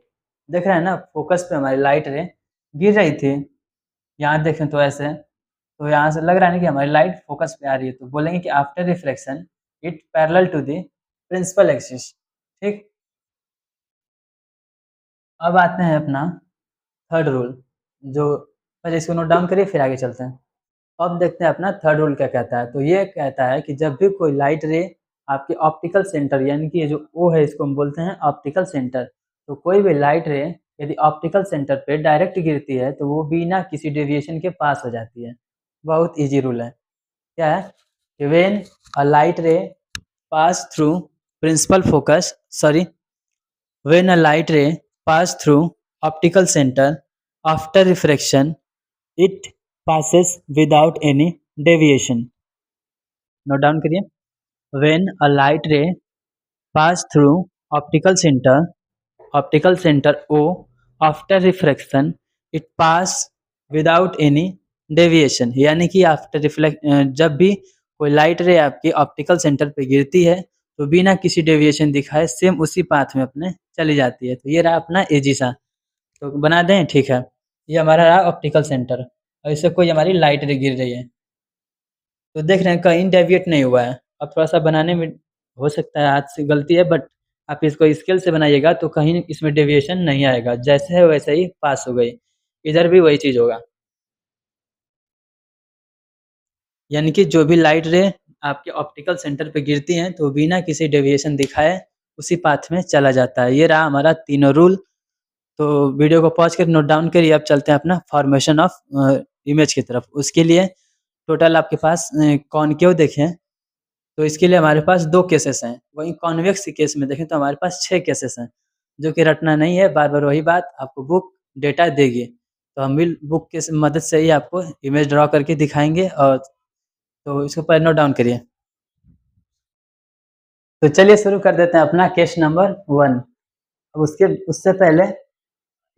देख रहे हैं ना, फोकस पे हमारी लाइट रे गिर रही थी, यहाँ देखें तो ऐसे, तो यहाँ से लग रहा है ना कि हमारी लाइट फोकस पे आ रही है। तो बोलेंगे कि after refraction it parallel to the principal axis, ठीक। अब आते हैं अपना थर्ड रूल, जो पहले इसको नोट डाउन करिए फिर आगे चलते हैं। अब देखते हैं अपना थर्ड रूल क्या कहता है। तो ये कहता है कि जब भी कोई लाइट रे आपके ऑप्टिकल सेंटर, यानी कि ये जो ओ है इसको हम बोलते हैं ऑप्टिकल सेंटर, तो कोई भी लाइट रे यदि ऑप्टिकल सेंटर पे डायरेक्ट गिरती है तो वो बिना किसी डेविएशन के पास हो जाती है। बहुत इजी रूल है। क्या है कि when a light ray pass through principal focus, sorry, when a light ray pass through optical center after refraction, it passes without any deviation. Note down करिए, when a light ray pass through optical center, optical center O, after refraction it pass without any deviation। यानी कि after reflect जब भी कोई light रे आपकी optical centre पे गिरती है तो बिना किसी डेविएशन दिखाए सेम उसी पाथ में अपने चली जाती है। तो ये रहा अपना एजी सा, तो बना दें, ठीक है। ये हमारा रहा ऑप्टिकल सेंटर, और इससे कोई हमारी लाइट रे गिर रही है, तो देख रहे हैं कहीं डेविएट नहीं हुआ है। अब थोड़ा सा बनाने में हो सकता है हाथ से गलती है, बट आप इसको स्केल से बनाइएगा तो कहीं इसमें डेविएशन नहीं आएगा, जैसे है वैसे ही पास हो गई। इधर भी वही चीज़ होगा, यानी कि जो भी लाइट रे आपके ऑप्टिकल सेंटर पे गिरती हैं तो बिना किसी डेविएशन दिखाए उसी पाथ में चला जाता है। ये रहा हमारा तीनों रूल। तो वीडियो को पॉज कर नोट डाउन करिए। अब चलते हैं अपना फॉर्मेशन ऑफ इमेज की तरफ। उसके लिए टोटल आपके पास कॉनकेव देखें तो इसके लिए हमारे पास 2 केसेस हैं। वहीं कॉन्वेक्स के केस में देखें तो हमारे पास 6 केसेस हैं, जो कि रटना नहीं है, बार-बार वही बात, आपको बुक डेटा देगी। तो हम भी बुक के मदद से ही आपको इमेज ड्रा करके दिखाएँगे। और तो इसको पहले नोट डाउन करिए। तो चलिए शुरू कर देते हैं अपना केस नंबर 1। अब उससे पहले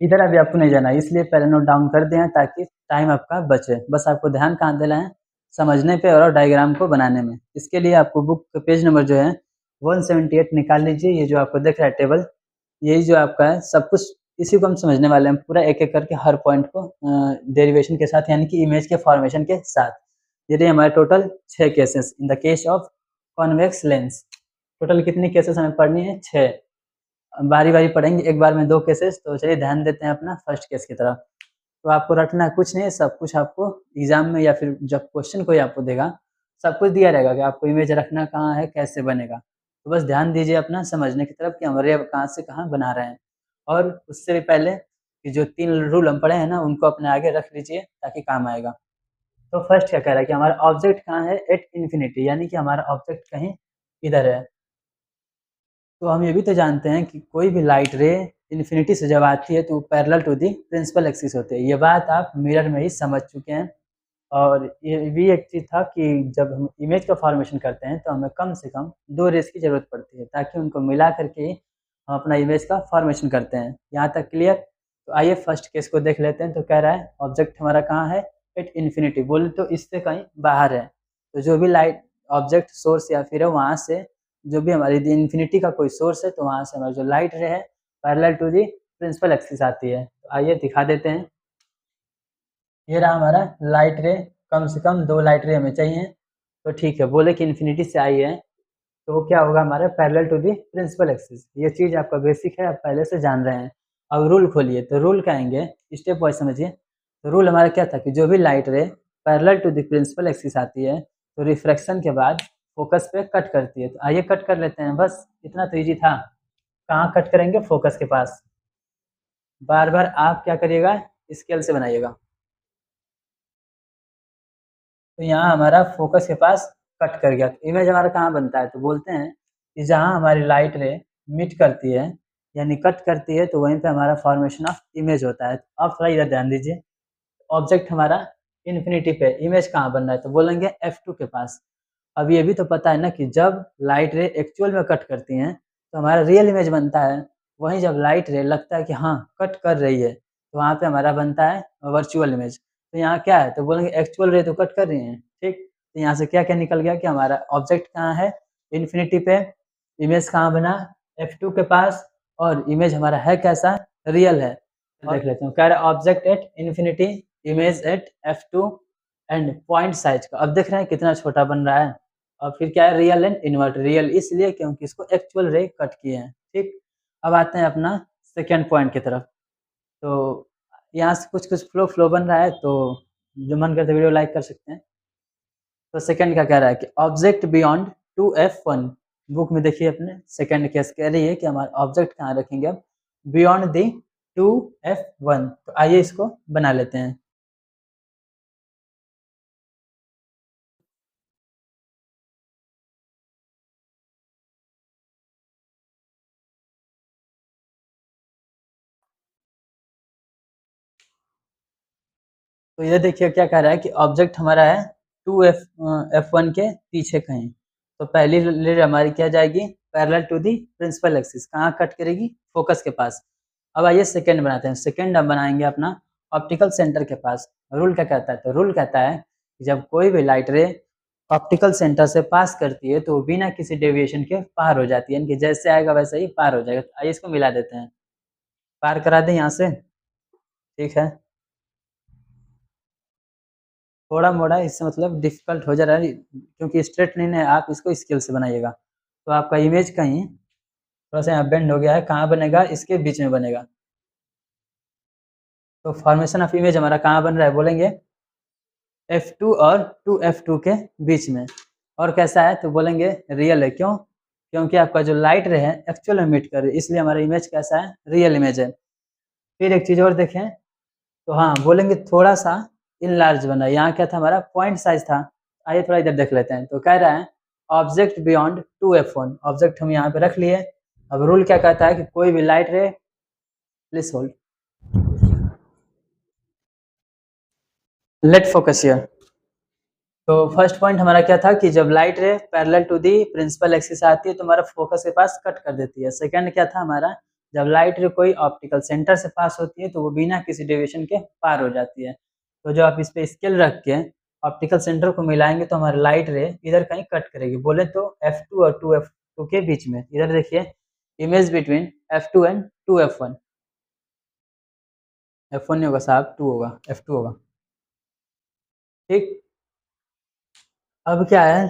इधर अभी आपको नहीं जाना है, इसलिए पहले नोट डाउन कर दिए हैं ताकि टाइम आपका बचे। बस आपको ध्यान कहाँ देना है, समझने पे और डायग्राम को बनाने में। इसके लिए आपको बुक का पेज नंबर जो है 178 निकाल लीजिए। ये जो आपको दिख रहा है टेबल, यही जो आपका है सब कुछ इसी को हम समझने वाले हैं पूरा एक-एक करके हर पॉइंट को डेरिवेशन के साथ यानी कि इमेज के फॉर्मेशन के साथ। ये रहे हमारे total 6 cases in the case of convex lens. Total कितनी केसेस हमें पढ़नी है? 6। बारी-बारी पढ़ेंगे, एक बार में 2 केसेस। तो चलिए ध्यान देते हैं अपना फर्स्ट केस की तरफ। तो आपको रटना कुछ नहीं है, सब कुछ आपको एग्ज़ाम में या फिर जब क्वेश्चन कोई आपको देगा, सब कुछ दिया रहेगा कि आपको इमेज रखना कहाँ है, कैसे बनेगा। तो बस ध्यान दीजिए अपना समझने की तरफ कि हम रे कहाँ से कहाँ बना रहे हैं। और उससे भी पहले कि जो 3 रूल हम पढ़े हैं ना, उनको अपने आगे रख लीजिए ताकि काम आएगा। तो फर्स्ट क्या कह रहा है कि हमारा ऑब्जेक्ट कहाँ है? एट इन्फिनिटी, यानी कि हमारा ऑब्जेक्ट कहीं इधर है। तो हम ये भी तो जानते हैं कि कोई भी लाइट रे इन्फिनिटी से जब आती है तो वो parallel to the principal axis होते हैं। ये बात आप मिरर में ही समझ चुके हैं। और ये भी एक चीज़ था कि जब हम इमेज का फॉर्मेशन करते हैं तो हमें कम से कम 2 रेज़ की ज़रूरत पड़ती है ताकि उनको मिला करके ही हम अपना इमेज का फॉर्मेशन करते हैं। यहाँ तक क्लियर? तो आइए फर्स्ट केस को देख लेते हैं। तो कह रहा है ऑब्जेक्ट हमारा कहाँ है? एट इन्फिनिटी, बोले तो इससे कहीं बाहर है। तो जो भी लाइट ऑब्जेक्ट सोर्स या फिर है वहाँ से जो भी हमारी इन्फिनिटी का कोई सोर्स है तो वहाँ से हमारी जो लाइट रे है parallel to the principal axis आती है। तो आइए दिखा देते हैं। ये रहा हमारा लाइट रे, कम से कम 2 लाइट रे हमें चाहिए। तो ठीक है, बोले कि इन्फिनिटी से आई है तो वो क्या होगा हमारा parallel to the principal axis. ये चीज़ आपका बेसिक है, आप पहले से जान रहे हैं। अब रूल खोलिए, तो रूल क्या आएंगे स्टेप वाइज समझिए। तो रूल हमारा क्या था कि जो भी light ray parallel to the principal axis आती है तो रिफ्रैक्शन के बाद फोकस पे कट करती है। तो आइए कट कर लेते हैं, बस इतना तो ईजी था। कहाँ कट करेंगे? फोकस के पास। बार बार आप क्या करिएगा? स्केल से बनाइएगा। तो यहाँ हमारा फोकस के पास कट कर गया। तो इमेज हमारा कहाँ बनता है? तो बोलते हैं कि जहाँ हमारी लाइट रे मिट करती है यानी कट करती है तो वहीं पे हमारा फॉर्मेशन ऑफ इमेज होता है। अब थोड़ा इधर ध्यान दीजिए। ऑब्जेक्ट हमारा इन्फिनिटी पे, इमेज कहाँ बन रहा है? तो बोलेंगे F2 के पास। अब ये भी तो पता है ना कि जब लाइट रे एक्चुअल में कट करती हैं तो हमारा रियल इमेज बनता है। वहीं जब लाइट रे लगता है कि हाँ कट कर रही है तो वहाँ पे हमारा बनता है वर्चुअल इमेज। तो यहाँ क्या है? तो बोलेंगे एक्चुअल रे तो कट कर रही हैं, ठीक। तो यहाँ से क्या-क्या निकल गया कि हमारा ऑब्जेक्ट कहाँ है? इन्फिनिटी पे। इमेज कहाँ बना? F2 के पास। और इमेज हमारा है कैसा? रियल है। देख लेते हैं। कह रहा है object at infinity, image at F2 and point size का। अब देख रहे हैं कितना छोटा बन रहा है। और फिर क्या है? Real and invert. रियल इसलिए क्योंकि इसको एक्चुअल रे कट किए हैं, ठीक। अब आते हैं अपना सेकंड पॉइंट की तरफ। तो यहाँ से कुछ-कुछ फ्लो बन रहा है, तो जो मन करे तो वीडियो लाइक कर सकते हैं। तो सेकंड क्या कह रहा है कि ऑब्जेक्ट बियॉन्ड 2F1। बुक में देखिए अपने सेकंड केस कह रही है कि हमारा ऑब्जेक्ट कहाँ रखेंगे अब? Beyond the 2F1। तो आइए इसको बना लेते हैं। तो ये देखिए क्या कह रहा है कि ऑब्जेक्ट हमारा है 2F1 के पीछे कहीं। तो पहली रे हमारी क्या जाएगी? Parallel to the principal axis. कहाँ कट करेगी? फोकस के पास। अब आइए सेकंड बनाते हैं। सेकंड हम बनाएंगे अपना ऑप्टिकल सेंटर के पास। रूल क्या कहता है? तो रूल कहता है कि जब कोई भी लाइट रे ऑप्टिकल सेंटर से पास करती है तो वो बिना किसी डेविएशन के पार हो जाती है, यानी कि जैसे आएगा वैसे ही पार हो जाएगा। तो आइए इसको मिला देते हैं। पार करा दें यहाँ से, ठीक है। थोड़ा-मोड़ा इससे मतलब डिफ़िकल्ट हो जा रहा है क्योंकि स्ट्रेट लाइन है, आप इसको स्केल से बनाइएगा। तो आपका इमेज कहीं थोड़ा-सा यहाँ बेंड हो गया है, कहाँ बनेगा? इसके बीच में बनेगा। तो फॉर्मेशन ऑफ इमेज हमारा कहाँ बन रहा है बोलेंगे? F2 और 2F2 के बीच में। और कैसा है? तो बोलेंगे रियल है। क्यों? क्योंकि आपका जो लाइट रे है एक्चुअल में मिट कर रही है, इसलिए हमारा इमेज कैसा है? रियल इमेज है। फिर एक चीज़ और देखें, तो हाँ, बोलेंगे थोड़ा-सा इनलार्ज बना। यहाँ क्या था हमारा? पॉइंट साइज़ था। आइए थोड़ा इधर देख लेते हैं। तो कह रहा है ऑब्जेक्ट बियॉन्ड 2F1। ऑब्जेक्ट हम यहाँ पे रख लिए। अब रूल क्या कहता है कि कोई भी light ray, please hold, let focus here. तो फर्स्ट पॉइंट हमारा क्या था कि जब light ray parallel to the principal axis आती है तो हमारा फोकस के पास कट कर देती है। सेकंड क्या था हमारा? जब लाइट रे कोई ऑप्टिकल सेंटर से पास होती है तो वो बिना किसी डेविएशन के पार हो जाती है। तो जो आप इस पे स्केल रख के ऑप्टिकल सेंटर को मिलाएंगे तो हमारी लाइट रे इधर कहीं कट करेगी। बोले तो F2 और 2F2 के बीच में, इधर देखिए image between F2 and 2F1। F1 नहीं होगा साहब, 2 होगा, F2 होगा। ठीक, अब क्या है,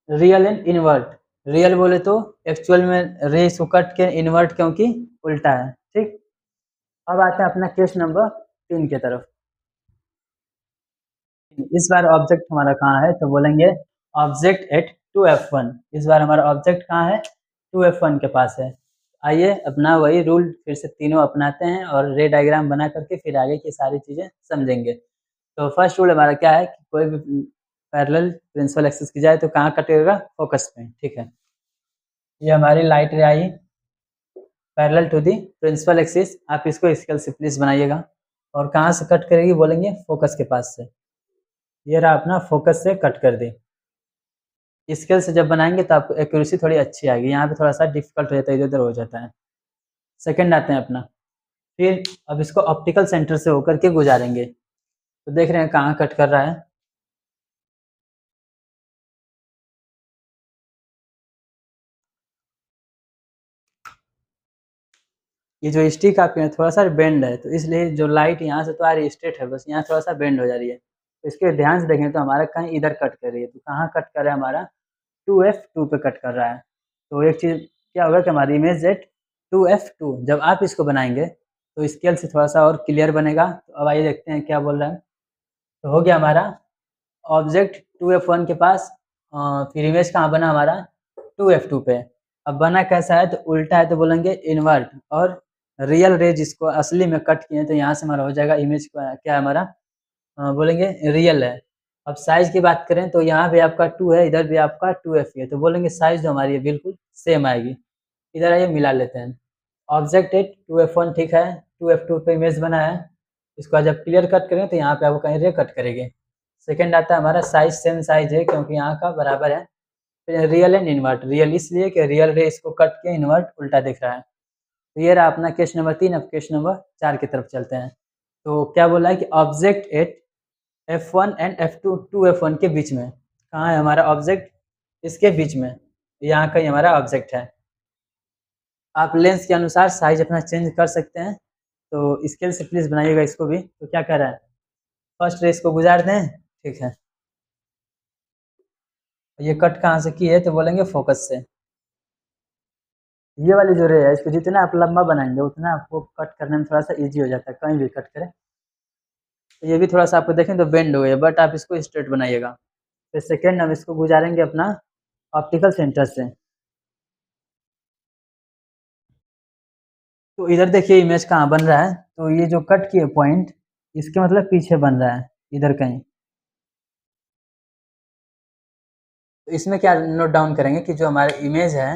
रियल एंड इनवर्ट। रियल बोले तो एक्चुअल में रेस को कट के, इनवर्ट क्योंकि उल्टा है। ठीक, अब आते हैं अपना केस नंबर 3 की तरफ। इस बार ऑब्जेक्ट हमारा कहाँ है, तो बोलेंगे ऑब्जेक्ट एट 2F1। इस बार हमारा ऑब्जेक्ट कहाँ है, 2F1 के पास है। आइए अपना वही रूल फिर से तीनों अपनाते हैं और रे डायग्राम बना करके फिर आगे की सारी चीज़ें समझेंगे। तो फर्स्ट रूल हमारा क्या है कि कोई भी पैरेलल प्रिंसिपल एक्सिस की जाए तो कहाँ कटेगा, फोकस में। ठीक है, ये हमारी लाइट रे आई parallel to the principal axis. आप इसको स्केल से प्लीज बनाइएगा। और कहाँ से कट करेगी, बोलेंगे फोकस के पास से। ये रहा अपना, फोकस से कट कर दी। स्केल से जब बनाएंगे तो आपको एक्यूरेसी थोड़ी अच्छी आएगी, यहाँ पे थोड़ा सा डिफिकल्ट हो जाता है, इधर उधर हो जाता है। सेकंड आते हैं अपना, फिर अब इसको ऑप्टिकल सेंटर से होकर के गुजारेंगे। तो देख रहे हैं कहाँ कट कर रहा है, ये जो स्टिक आपके यहाँ थोड़ा सा बेंड है, तो इसलिए जो लाइट यहाँ से तो आ रही है स्ट्रेट है, बस यहाँ थोड़ा सा बेंड हो जा रही है। तो इसके ध्यान से देखें तो हमारा कहीं इधर कट कर रही है, तो कहाँ कट कर रहा है हमारा, 2F2 पे कट कर रहा है। तो एक चीज़ क्या होगा कि हमारी इमेज एट 2F2 जब आप इसको बनाएंगे तो स्केल से थोड़ा सा और क्लियर बनेगा। तो अब आइए देखते हैं क्या बोल रहा है। तो हो गया हमारा ऑब्जेक्ट 2F1 के पास, फिर इमेज कहाँ बना हमारा, 2F2 पे। अब बना कैसा है, तो उल्टा है, तो बोलेंगे इन्वर्ट। और रियल रे जिसको असली में कट किए तो यहाँ से हमारा हो जाएगा इमेज क्या है हमारा, बोलेंगे रियल है। अब साइज की बात करें तो यहाँ भी आपका 2 है, इधर भी आपका 2F है, तो बोलेंगे साइज जो हमारी है बिल्कुल सेम आएगी। इधर आइए मिला लेते हैं। ऑब्जेक्ट है 2F1, ठीक है, 2F2 पे इमेज बना है। इसको जब क्लियर कट करें तो यहाँ पे आपको कहीं रे कट करेंगे। सेकंड आता है हमारा साइज, सेम साइज है क्योंकि यहाँ का बराबर है। फिर रियल एंड इन्वर्ट, रियल इसलिए कि रियल रे इसको कट के इन्वर्ट उल्टा दिख रहा है। तो ये रहा अपना केस नंबर 3। अब केस नंबर 4 की तरफ चलते हैं। तो क्या बोला है कि object at F1 and F2 2F1 के बीच में, कहाँ है हमारा ऑब्जेक्ट, इसके बीच में, यहाँ कहीं हमारा ऑब्जेक्ट है। आप लेंस के अनुसार साइज अपना चेंज कर सकते हैं। तो स्केल से प्लीज बनाइएगा इसको भी। तो क्या कर रहा है, फर्स्ट रे इसको गुजार दें, ठीक है। ये कट कहाँ से की है, तो बोलेंगे फोकस से। ये वाली जो रे है इसको जितना आप लंबा बनाएंगे उतना आपको कट करने में थोड़ा सा इजी हो जाता है, कहीं भी कट करें। तो ये भी थोड़ा सा आपको देखें तो बेंड हो गया, बट आप इसको स्ट्रेट बनाइएगा। फिर सेकेंड हम इसको गुजारेंगे अपना ऑप्टिकल सेंटर से। तो इधर देखिए इमेज कहाँ बन रहा है, तो ये जो कट किए पॉइंट, इसके मतलब पीछे बन रहा है इधर कहीं। तो इसमें क्या नोट डाउन करेंगे कि जो हमारा इमेज है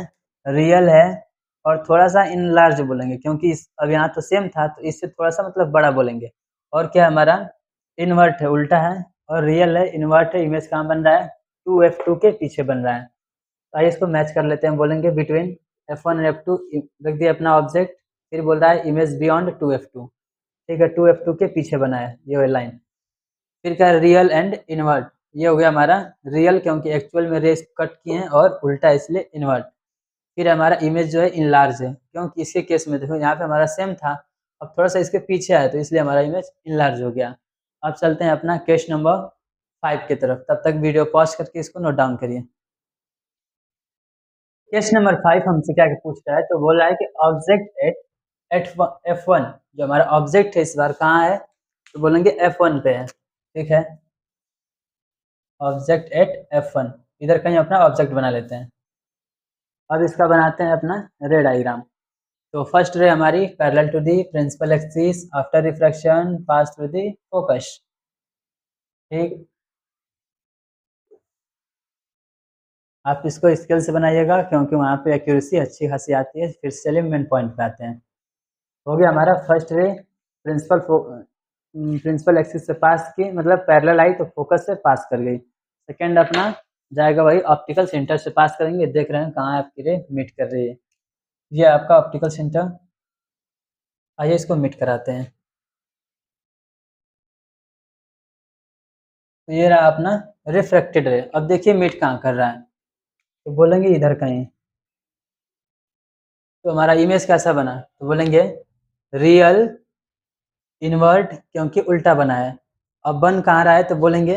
रियल है, और थोड़ा सा इन लार्ज बोलेंगे क्योंकि अब यहाँ तो सेम था, तो इससे थोड़ा सा मतलब बड़ा बोलेंगे। और क्या हमारा इन्वर्ट है, उल्टा है, और रियल है, इन्वर्ट है, इमेज कहाँ बन रहा है, 2F2 के पीछे बन रहा है। तो आइए इसको मैच कर लेते हैं। बोलेंगे बिटवीन F1 एंड F2 रख दिया अपना ऑब्जेक्ट। फिर बोल रहा है इमेज बियॉन्ड 2F2, ठीक है, 2F2 के पीछे बना है ये वाली लाइन। फिर क्या है, रियल एंड इन्वर्ट, ये हो गया हमारा रियल क्योंकि एक्चुअल में रेस कट किए हैं, और उल्टा इसलिए इन्वर्ट। फिर हमारा इमेज जो है इन लार्ज है क्योंकि इसके केस में देखो यहाँ पे हमारा सेम था, अब थोड़ा सा इसके पीछे आया तो इसलिए हमारा इमेज इन लार्ज हो गया। अब चलते हैं अपना केस नंबर 5 की तरफ, तब तक वीडियो पॉज करके इसको नोट डाउन करिए। केस नंबर 5 हमसे क्या पूछ रहा है, तो बोल रहा है कि ऑब्जेक्ट एट F1, जो हमारा ऑब्जेक्ट है इस बार कहाँ है, तो बोलेंगे F1 पे है, ठीक है। ऑब्जेक्ट एट F1, इधर कहीं अपना ऑब्जेक्ट बना लेते हैं। अब इसका बनाते हैं अपना रे डायग्राम। तो फर्स्ट रे हमारी parallel to the principal axis after refraction pass through the focus, ठीक। आप इसको स्केल से बनाइएगा क्योंकि वहाँ पे एक्यूरेसी अच्छी खासी आती है। फिर चलिए मेन पॉइंट पे आते हैं। हो गया हमारा first ray principal principal axis से पास की, मतलब पैरेलल आई तो फोकस से पास कर गई। सेकंड अपना जाएगा वही ऑप्टिकल सेंटर से पास करेंगे। देख रहे हैं कहाँ आपकी रे मीट कर रही है, ये आपका ऑप्टिकल सेंटर। आइए इसको मीट कराते हैं। तो ये रहा अपना रिफ्रैक्टेड रे। अब देखिए मीट कहाँ कर रहा है, तो बोलेंगे इधर कहीं। तो हमारा इमेज कैसा बना, तो बोलेंगे रियल इनवर्ट, क्योंकि उल्टा बना है। अब बन कहाँ रहा है, तो बोलेंगे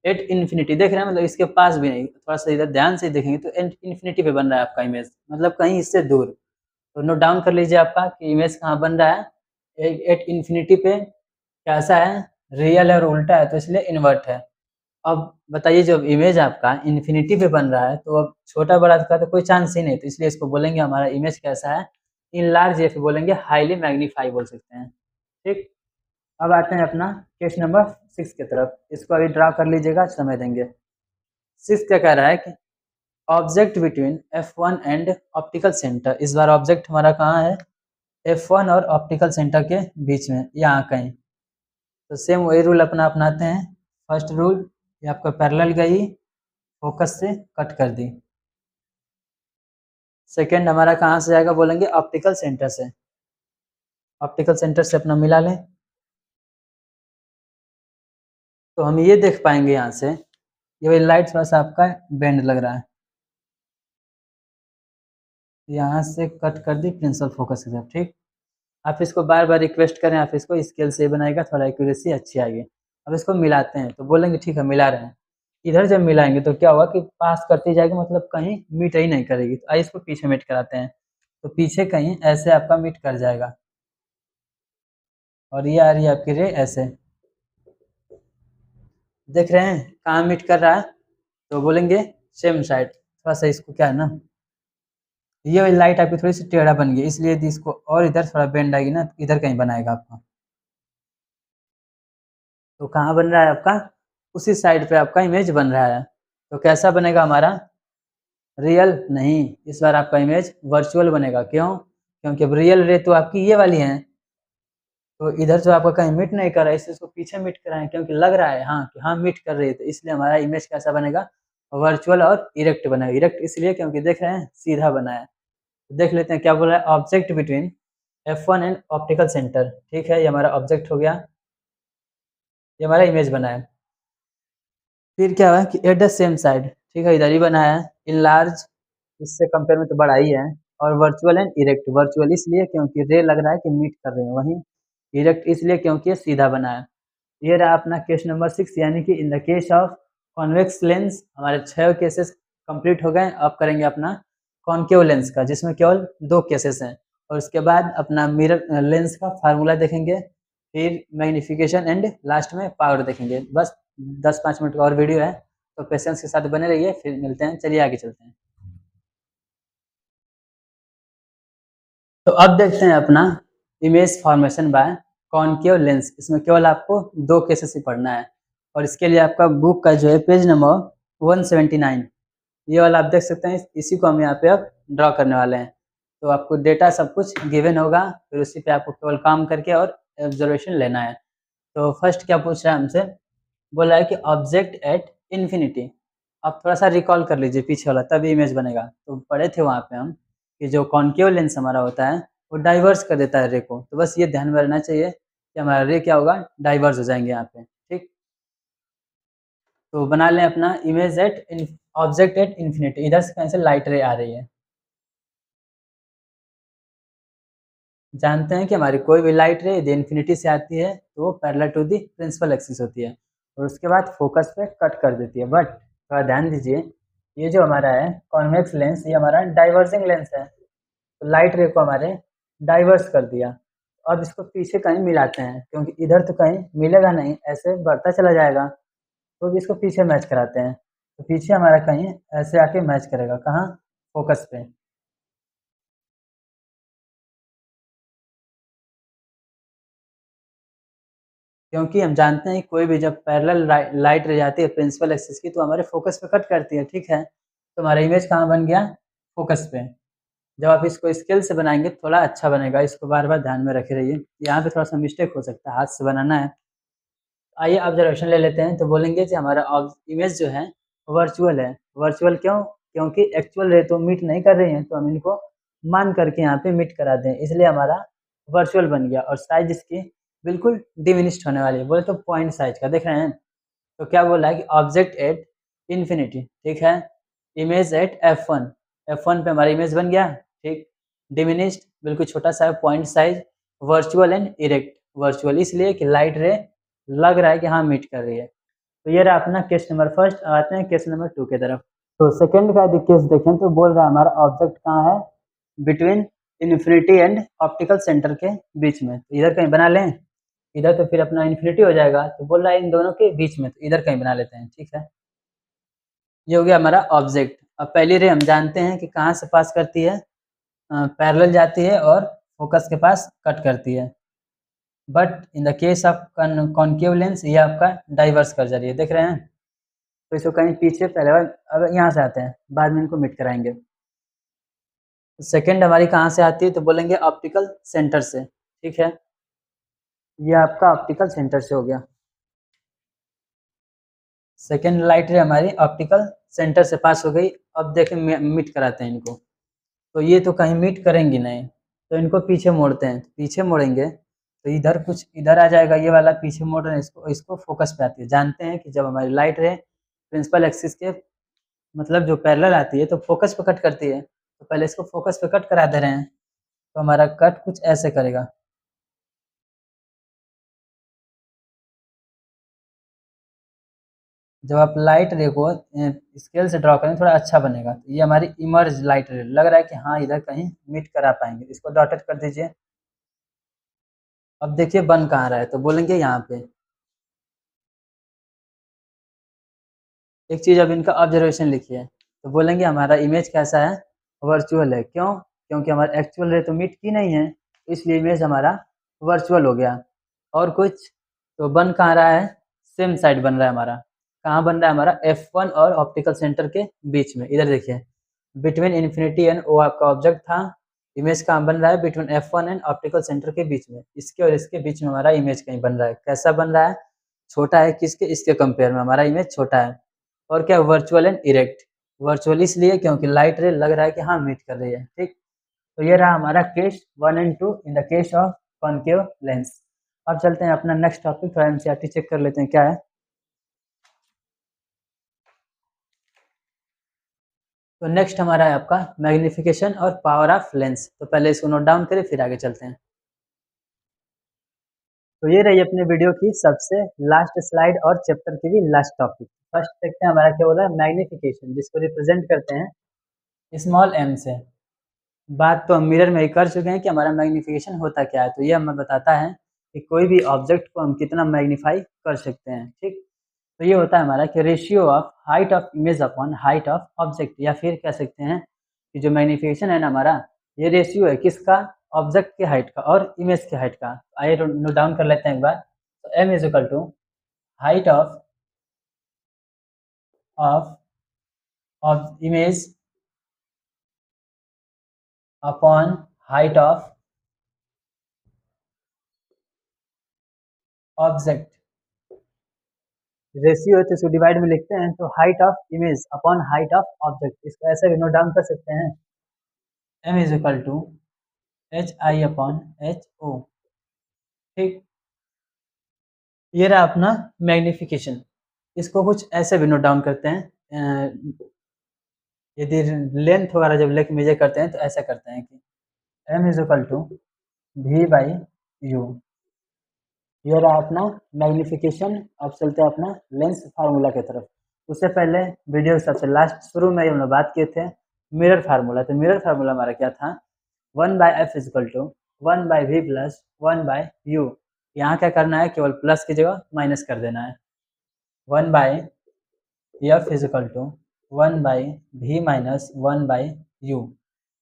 एट इन्फिनिटी। देख रहे हैं, मतलब इसके पास भी नहीं, थोड़ा सा इधर ध्यान से देखेंगे तो एट इन्फिनिटी पे बन रहा है आपका इमेज, मतलब कहीं इससे दूर। तो नोट डाउन कर लीजिए आपका कि इमेज कहाँ बन रहा है, एट इन्फिनिटी पे। कैसा है, रियल है और उल्टा है, तो इसलिए इन्वर्ट है। अब बताइए, जब इमेज आपका इन्फिनिटी पे बन रहा है तो अब छोटा बड़ा का तो कोई चांस ही नहीं, तो इसलिए इसको बोलेंगे हमारा इमेज कैसा है, इन लार्ज, या फिर बोलेंगे हाईली मैग्नीफाई बोल सकते हैं। ठीक। अब आते हैं अपना केस नंबर 6 की तरफ। इसको अभी ड्रा कर लीजिएगा, समय देंगे। 6 क्या कह रहा है कि object between F1 and optical centre. इस बार ऑब्जेक्ट हमारा कहाँ है, F1 और ऑप्टिकल सेंटर के बीच में, यहाँ कहीं। तो सेम वही रूल अपना अपनाते हैं। फर्स्ट रूल, ये आपका पैरेलल गई, फोकस से कट कर दी। सेकेंड हमारा कहाँ से जाएगा, बोलेंगे ऑप्टिकल सेंटर से। ऑप्टिकल सेंटर से अपना मिला लें, तो हम ये देख पाएंगे यहाँ से, ये लाइट थोड़ा सा आपका बेंड लग रहा है, यहाँ से कट कर दी प्रिंसिपल फोकस की तरफ। ठीक। आप इसको बार बार रिक्वेस्ट करें, आप इसको स्केल से बनाएगा, थोड़ा एक्यूरेसी अच्छी आएगी। अब इसको मिलाते हैं, तो बोलेंगे ठीक है मिला रहे हैं। इधर जब मिलाएंगे तो क्या होगा कि पास करती जाएगी, मतलब कहीं मीट ही नहीं करेगी। तो आइए इसको पीछे मीट कराते हैं, तो पीछे कहीं ऐसे आपका मीट कर जाएगा, और ये आ रही है आपकी रे ऐसे। देख रहे हैं कहाँ मीट कर रहा है, तो बोलेंगे सेम साइड। थोड़ा सा इसको क्या है ना, ये वाली लाइट आपकी थोड़ी सी टेढ़ा बन गई, इसलिए यदि इसको और इधर थोड़ा बेंड आएगी ना, इधर कहीं बनाएगा आपका। तो कहाँ बन रहा है आपका, उसी साइड पे आपका इमेज बन रहा है। तो कैसा बनेगा हमारा, रियल नहीं, इस बार आपका इमेज वर्चुअल बनेगा। क्यों, क्योंकि अब रियल रे तो आपकी ये वाली है, तो इधर जो आपका कहीं मीट नहीं कर रहा है, इससे इसको पीछे मीट कराएं, क्योंकि लग रहा है हाँ कि हाँ मीट कर रही है, तो इसलिए हमारा इमेज कैसा बनेगा, वर्चुअल और इरेक्ट बनेगा। इरेक्ट इसलिए क्योंकि देख रहे हैं सीधा बना है। देख लेते हैं क्या बोल रहा है, object between F1 and optical centre. ठीक है, ये हमारा ऑब्जेक्ट हो गया, ये हमारा इमेज बना है। फिर क्या हुआ कि एट द सेम साइड, ठीक है इधर ही बना है, इन लार्ज, इससे कंपेयर में तो बड़ा ही है। और वर्चुअल एंड इरेक्ट, वर्चुअल इसलिए क्योंकि रे लग रहा है कि मीट कर रहे हैं, वहीं इरेक्ट इसलिए क्योंकि ये सीधा बना है। ये रहा अपना केस नंबर 6, यानी कि in the case of convex lens हमारे 6 केसेस कंप्लीट हो गए। अब करेंगे अपना कॉन्केव लेंस का, जिसमें केवल 2 केसेस हैं, और उसके बाद अपना मिरर लेंस का फार्मूला देखेंगे, फिर मैग्नीफिकेशन एंड लास्ट में पावर देखेंगे। बस 10-5 मिनट का और वीडियो है, तो पेशेंस के साथ बने रहिए, फिर मिलते हैं। चलिए आगे चलते हैं। तो अब देखते हैं अपना image formation by concave lens. इसमें केवल आपको 2 केसेस ही पढ़ना है, और इसके लिए आपका बुक का जो है पेज नंबर 179, ये वाला आप देख सकते हैं। इसी को हम यहाँ पे अब ड्रॉ करने वाले हैं। तो आपको डेटा सब कुछ गिवन होगा, फिर उसी पे आपको केवल काम करके और ऑब्जर्वेशन लेना है। तो फर्स्ट क्या पूछ रहा है हमसे, बोला है कि ऑब्जेक्ट एट इन्फिनिटी। आप थोड़ा सा रिकॉल कर लीजिए पीछे वाला, तभी इमेज बनेगा। तो पढ़े थे वहाँ पे हम कि जो कॉन्केव लेंस हमारा होता है वो डाइवर्स कर देता है रे को। तो बस ये ध्यान में रहना चाहिए कि हमारा रे क्या होगा, डाइवर्स हो जाएंगे यहाँ पे। ठीक। तो बना लें अपना image at object at infinity. इधर से कहीं से लाइट रे आ रही है। जानते हैं कि हमारी कोई भी लाइट रे यदि इन्फिनिटी से आती है तो वो parallel to the principal axis होती है, और उसके बाद फोकस पे कट कर देती है। बट थोड़ा ध्यान दीजिए, ये जो हमारा है कॉन्वेक्स लेंस, ये हमारा डाइवर्जिंग लेंस है, तो लाइट रे को हमारे डाइवर्स कर दिया। अब इसको पीछे कहीं मिलाते हैं, क्योंकि इधर तो कहीं मिलेगा नहीं, ऐसे बढ़ता चला जाएगा। तो इसको पीछे मैच कराते हैं, तो पीछे हमारा कहीं ऐसे आके मैच करेगा, कहाँ, फोकस पे। क्योंकि हम जानते हैं कि कोई भी जब पैरेलल लाइट रह जाती है प्रिंसिपल एक्सिस की, तो हमारे फोकस पे कट करती है। ठीक है, तो हमारा इमेज कहाँ बन गया, फोकस पे। जब आप इसको स्केल से बनाएंगे थोड़ा अच्छा बनेगा, इसको बार बार ध्यान में रखे रहिए। यहाँ पे थोड़ा सा मिस्टेक हो सकता है, हाथ से बनाना है। आइए ऑब्जर्वेशन ले लेते हैं। तो बोलेंगे कि हमारा इमेज जो है वर्चुअल है। वर्चुअल क्यों, क्योंकि एक्चुअल रे तो मीट नहीं कर रही हैं, तो हम इनको मान करके यहाँ पे मीट करा दें, इसलिए हमारा वर्चुअल बन गया। और साइज इसकी बिल्कुल डिमिनिश्ड होने वाली है, बोले तो पॉइंट साइज का, देख रहे हैं। तो क्या बोला है कि ऑब्जेक्ट एट इन्फिनिटी, ठीक है, इमेज एट F1 पे हमारा इमेज बन गया, ठीक, डिमिनिश्ड बिल्कुल छोटा सा है, point size, virtual and erect, virtual इसलिए कि लाइट रे लग रहा है कि हाँ मीट कर रही है। तो ये रहा अपना केस नंबर फर्स्ट। आते हैं केस नंबर 2 की तरफ। तो सेकंड का यदि केस देखें तो बोल रहा है हमारा ऑब्जेक्ट कहाँ है, between infinity and optical centre के बीच में। तो इधर कहीं बना लें, इधर तो फिर अपना इन्फिनिटी हो जाएगा, तो बोल रहा है इन दोनों के बीच में, तो इधर कहीं बना लेते हैं, ठीक है। ये हो गया हमारा ऑब्जेक्ट। अब पहली रे हम जानते हैं कि कहाँ से पास करती है, पैरेलल जाती है और फोकस के पास कट करती है। But in the case of concave lens ये आपका डाइवर्स कर जा रही है, देख रहे हैं। तो इसको कहीं पीछे पहले अगर यहाँ से आते हैं, बाद में इनको मिट कराएंगे। सेकंड हमारी कहाँ से आती है, तो बोलेंगे ऑप्टिकल सेंटर से, ठीक है। ये आपका ऑप्टिकल सेंटर से हो गया। सेकेंड लाइट रे हमारी ऑप्टिकल सेंटर से पास हो गई। अब देखें मीट कराते हैं इनको, तो ये तो कहीं मीट करेंगी नहीं, तो इनको पीछे मोड़ते हैं। पीछे मोड़ेंगे तो इधर कुछ इधर आ जाएगा, ये वाला पीछे मोड़ रहे हैं, इसको फोकस पे आती है। जानते हैं कि जब हमारी लाइट रे प्रिंसिपल एक्सिस के मतलब जो पैरेलल आती है तो फोकस पे कट करती है, तो पहले इसको फोकस पे कट करा दे रहे हैं, तो हमारा कट कुछ ऐसे करेगा। जब आप लाइट रे को स्केल से ड्रॉ करें थोड़ा अच्छा बनेगा। तो ये हमारी इमर्ज लाइट रे लग रहा है कि हाँ इधर कहीं मीट करा पाएंगे, इसको डॉटेड कर दीजिए। अब देखिए बन कहाँ रहा है, तो बोलेंगे यहाँ पे। एक चीज़ अब इनका ऑब्जर्वेशन लिखिए, तो बोलेंगे हमारा इमेज कैसा है, वर्चुअल है। क्यों? क्योंकि हमारा एक्चुअल रे तो मीट की नहीं है, इसलिए इमेज हमारा वर्चुअल हो गया। और कुछ, तो बन कहाँ रहा है, सेम साइड बन रहा है हमारा। कहाँ बन रहा है हमारा, F1 और ऑप्टिकल सेंटर के बीच में। इधर देखिए, बिटवीन इन्फिनिटी एंड ओ आपका ऑब्जेक्ट था, इमेज कहाँ बन रहा है, between F1 and optical centre के बीच में। इसके और इसके बीच में हमारा इमेज कहीं बन रहा है। कैसा बन रहा है, छोटा है, किसके, इसके कंपेयर में हमारा इमेज छोटा है। और क्या, वर्चुअल एंड इरेक्ट। वर्चुअल इसलिए क्योंकि लाइट रे लग रहा है कि हाँ मीट कर रही है, ठीक। तो ये रहा हमारा case 1 and 2 in the case of concave lens. अब चलते हैं अपना नेक्स्ट टॉपिक, थोड़ा एनसीईआरटी चेक कर लेते हैं क्या है। तो नेक्स्ट हमारा है आपका मैग्निफिकेशन और पावर ऑफ लेंस। तो पहले इसको नोट डाउन करें फिर आगे चलते हैं। तो ये रही अपने वीडियो की सबसे लास्ट स्लाइड और चैप्टर की भी लास्ट टॉपिक। फर्स्ट देखते हैं हमारा क्या बोला है, मैग्निफिकेशन, जिसको रिप्रेजेंट करते हैं स्मॉल m से। बात तो हम मिरर में ही कर चुके हैं कि हमारा मैग्निफिकेशन होता क्या है। तो ये हमें बताता है कि कोई भी ऑब्जेक्ट को हम कितना मैग्नीफाई कर सकते हैं, ठीक। तो ये होता है हमारा कि ratio of height of image upon height of object, या फिर कह सकते हैं कि जो मैग्नीफिकेशन है ना हमारा, ये रेशियो है किसका, ऑब्जेक्ट के हाइट का और इमेज के हाइट का। आइए नोट डाउन कर लेते हैं एक बार। तो m is equal to height of of image upon height of object. Ratio है तो इसको डिवाइड में लिखते हैं, तो height of image upon height of object, इसको ऐसे भी नोट डाउन कर सकते हैं। m is equal to H I upon H O, ठीक। ये रहा अपना मैग्निफिकेशन। इसको कुछ ऐसे भी नोट डाउन करते हैं, यदि लेंथ वगैरह जब लेके मेजर करते हैं तो ऐसा करते हैं कि m is equal to V by U. ये रहा अपना मैग्निफिकेशन। अब चलते हैं अपना लेंस फार्मूला की तरफ। उससे पहले वीडियो के सबसे लास्ट शुरू में हम लोग बात किए थे मिरर फार्मूला। तो मिरर फार्मूला हमारा क्या था, 1/f is equal to 1/v plus 1/u। यहाँ क्या करना है, केवल प्लस की जगह माइनस कर देना है। 1/f is equal to 1/v minus 1/u।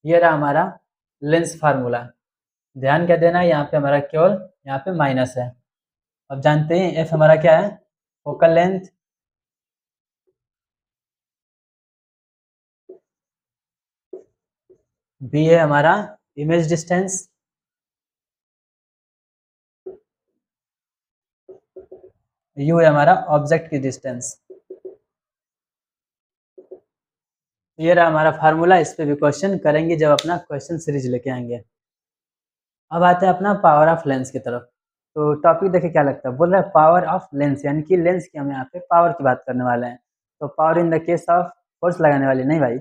ये रहा हमारा लेंस फार्मूला। ध्यान क्या देना है, यहाँ पे हमारा केवल यहाँ पे माइनस है। अब जानते हैं एफ हमारा क्या है, फोकल लेंथ, बी है हमारा इमेज डिस्टेंस, यू है हमारा ऑब्जेक्ट की डिस्टेंस। ये रहा हमारा फार्मूला। इस पे भी क्वेश्चन करेंगे जब अपना क्वेश्चन सीरीज लेके आएंगे। अब आते हैं अपना पावर ऑफ लेंस की तरफ। तो टॉपिक देखिए क्या लगता है, बोल रहा है पावर ऑफ लेंस, यानी कि लेंस की हम यहाँ पे पावर की बात करने वाले हैं। तो power in the case of force लगाने वाले नहीं भाई,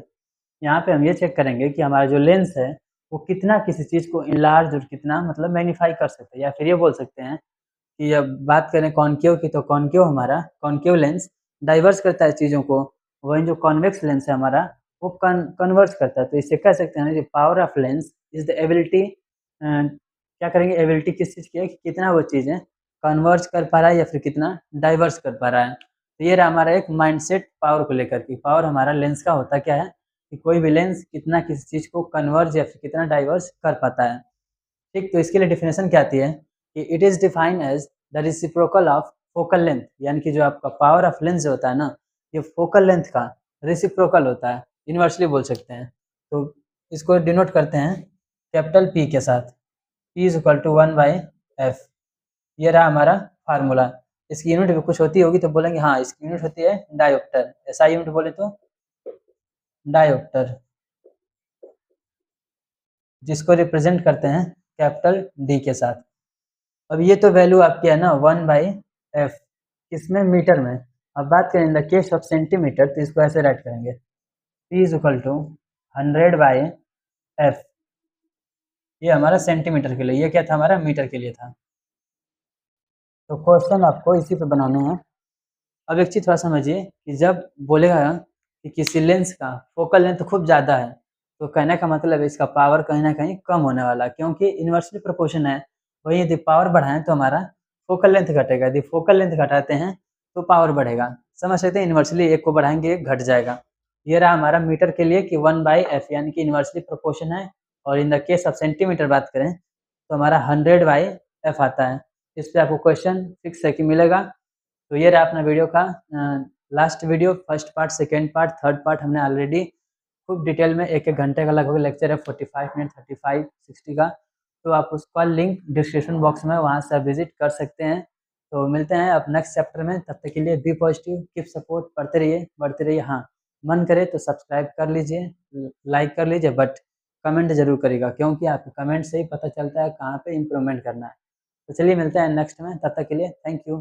यहाँ पे हम ये चेक करेंगे कि हमारा जो लेंस है वो कितना किसी चीज़ को इनलार्ज और कितना मतलब मैग्नीफाई कर सकते हैं, या फिर ये बोल सकते हैं कि अब बात करें कॉनकेव की, तो कॉनकेव हमारा कॉनकेव लेंस डाइवर्स करता है चीज़ों को, वहीं जो कॉन्वेक्स लेंस है हमारा वो कन्वर्ज करता है। तो इससे कह सकते हैं ना, power of lens is the ability, क्या करेंगे, एबिलिटी किस चीज़ की है कि कितना वो चीज़ें कन्वर्ज कर पा रहा है या फिर कितना डाइवर्स कर पा रहा है। तो ये रहा हमारा एक माइंडसेट पावर को लेकर की। पावर हमारा लेंस का होता क्या है कि कोई भी लेंस कितना किसी चीज़ को कन्वर्ज या फिर कितना डाइवर्स कर पाता है। ठीक, तो इसके लिए डेफिनेशन क्या आती है कि it is defined as the reciprocal of focal length, यानी कि जो आपका पावर ऑफ लेंस होता है ना, ये फोकल लेंथ का रेसिप्रोकल होता है, इन्वर्सली बोल सकते हैं। तो इसको डिनोट करते हैं कैपिटल पी के साथ, P is equal to 1/f। ये रहा हमारा फार्मूला। इसकी यूनिट भी कुछ होती होगी तो बोलेंगे हाँ इसकी यूनिट होती है डायोप्टर, ऐसा यूनिट बोले तो डायोप्टर, जिसको रिप्रेजेंट करते हैं कैपिटल डी के साथ। अब ये तो वैल्यू आपकी है ना 1/f, किसमें, मीटर में। अब बात करें in the case of centimetre, तो इसको ऐसे राइट करेंगे P is equal to 100/f। ये हमारा सेंटीमीटर के लिए, ये क्या था हमारा मीटर के लिए था। तो क्वेश्चन आपको इसी पे बनाने हैं। अब एक चीज़ थोड़ा समझिए कि जब बोलेगा कि किसी लेंस का फोकल लेंथ खूब ज़्यादा है, तो कहने का मतलब है इसका पावर कहीं न कहीं कम होने वाला है, क्योंकि इन्वर्सली प्रोपोर्शन है। वहीं यदि पावर बढ़ाएँ तो हमारा फोकल लेंथ घटेगा, यदि फोकल लेंथ घटाते हैं तो पावर बढ़ेगा। समझ सकते हैं, इन्वर्सली एक को बढ़ाएँगे एक घट जाएगा। ये रहा हमारा मीटर के लिए कि 1/f, यानी कि इन्वर्सली प्रोपोर्शन है। और in the case of centimetre बात करें तो हमारा 100/f आता है। इस पे आपको क्वेश्चन फिक्स है कि मिलेगा। तो ये रहा अपना वीडियो का last video, first part, second part, third part हमने ऑलरेडी खूब डिटेल में एक घंटे का लगभग लेक्चर है, 45 मिनट, 35, 60 का। तो आप उसका लिंक डिस्क्रिप्शन बॉक्स में, वहाँ से आप विजिट कर सकते हैं। तो मिलते हैं अब नेक्स्ट चैप्टर में, तब तक के लिए बी पॉजिटिव, कीप सपोर्ट, पढ़ते रहिए, बढ़ते रहिए। हाँ, मन करे तो सब्सक्राइब कर लीजिए, लाइक कर लीजिए, बट कमेंट जरूर करिएगा, क्योंकि आपके कमेंट से ही पता चलता है कहाँ पे इम्प्रूवमेंट करना है। तो चलिए मिलते हैं नेक्स्ट में, तब तक के लिए थैंक यू।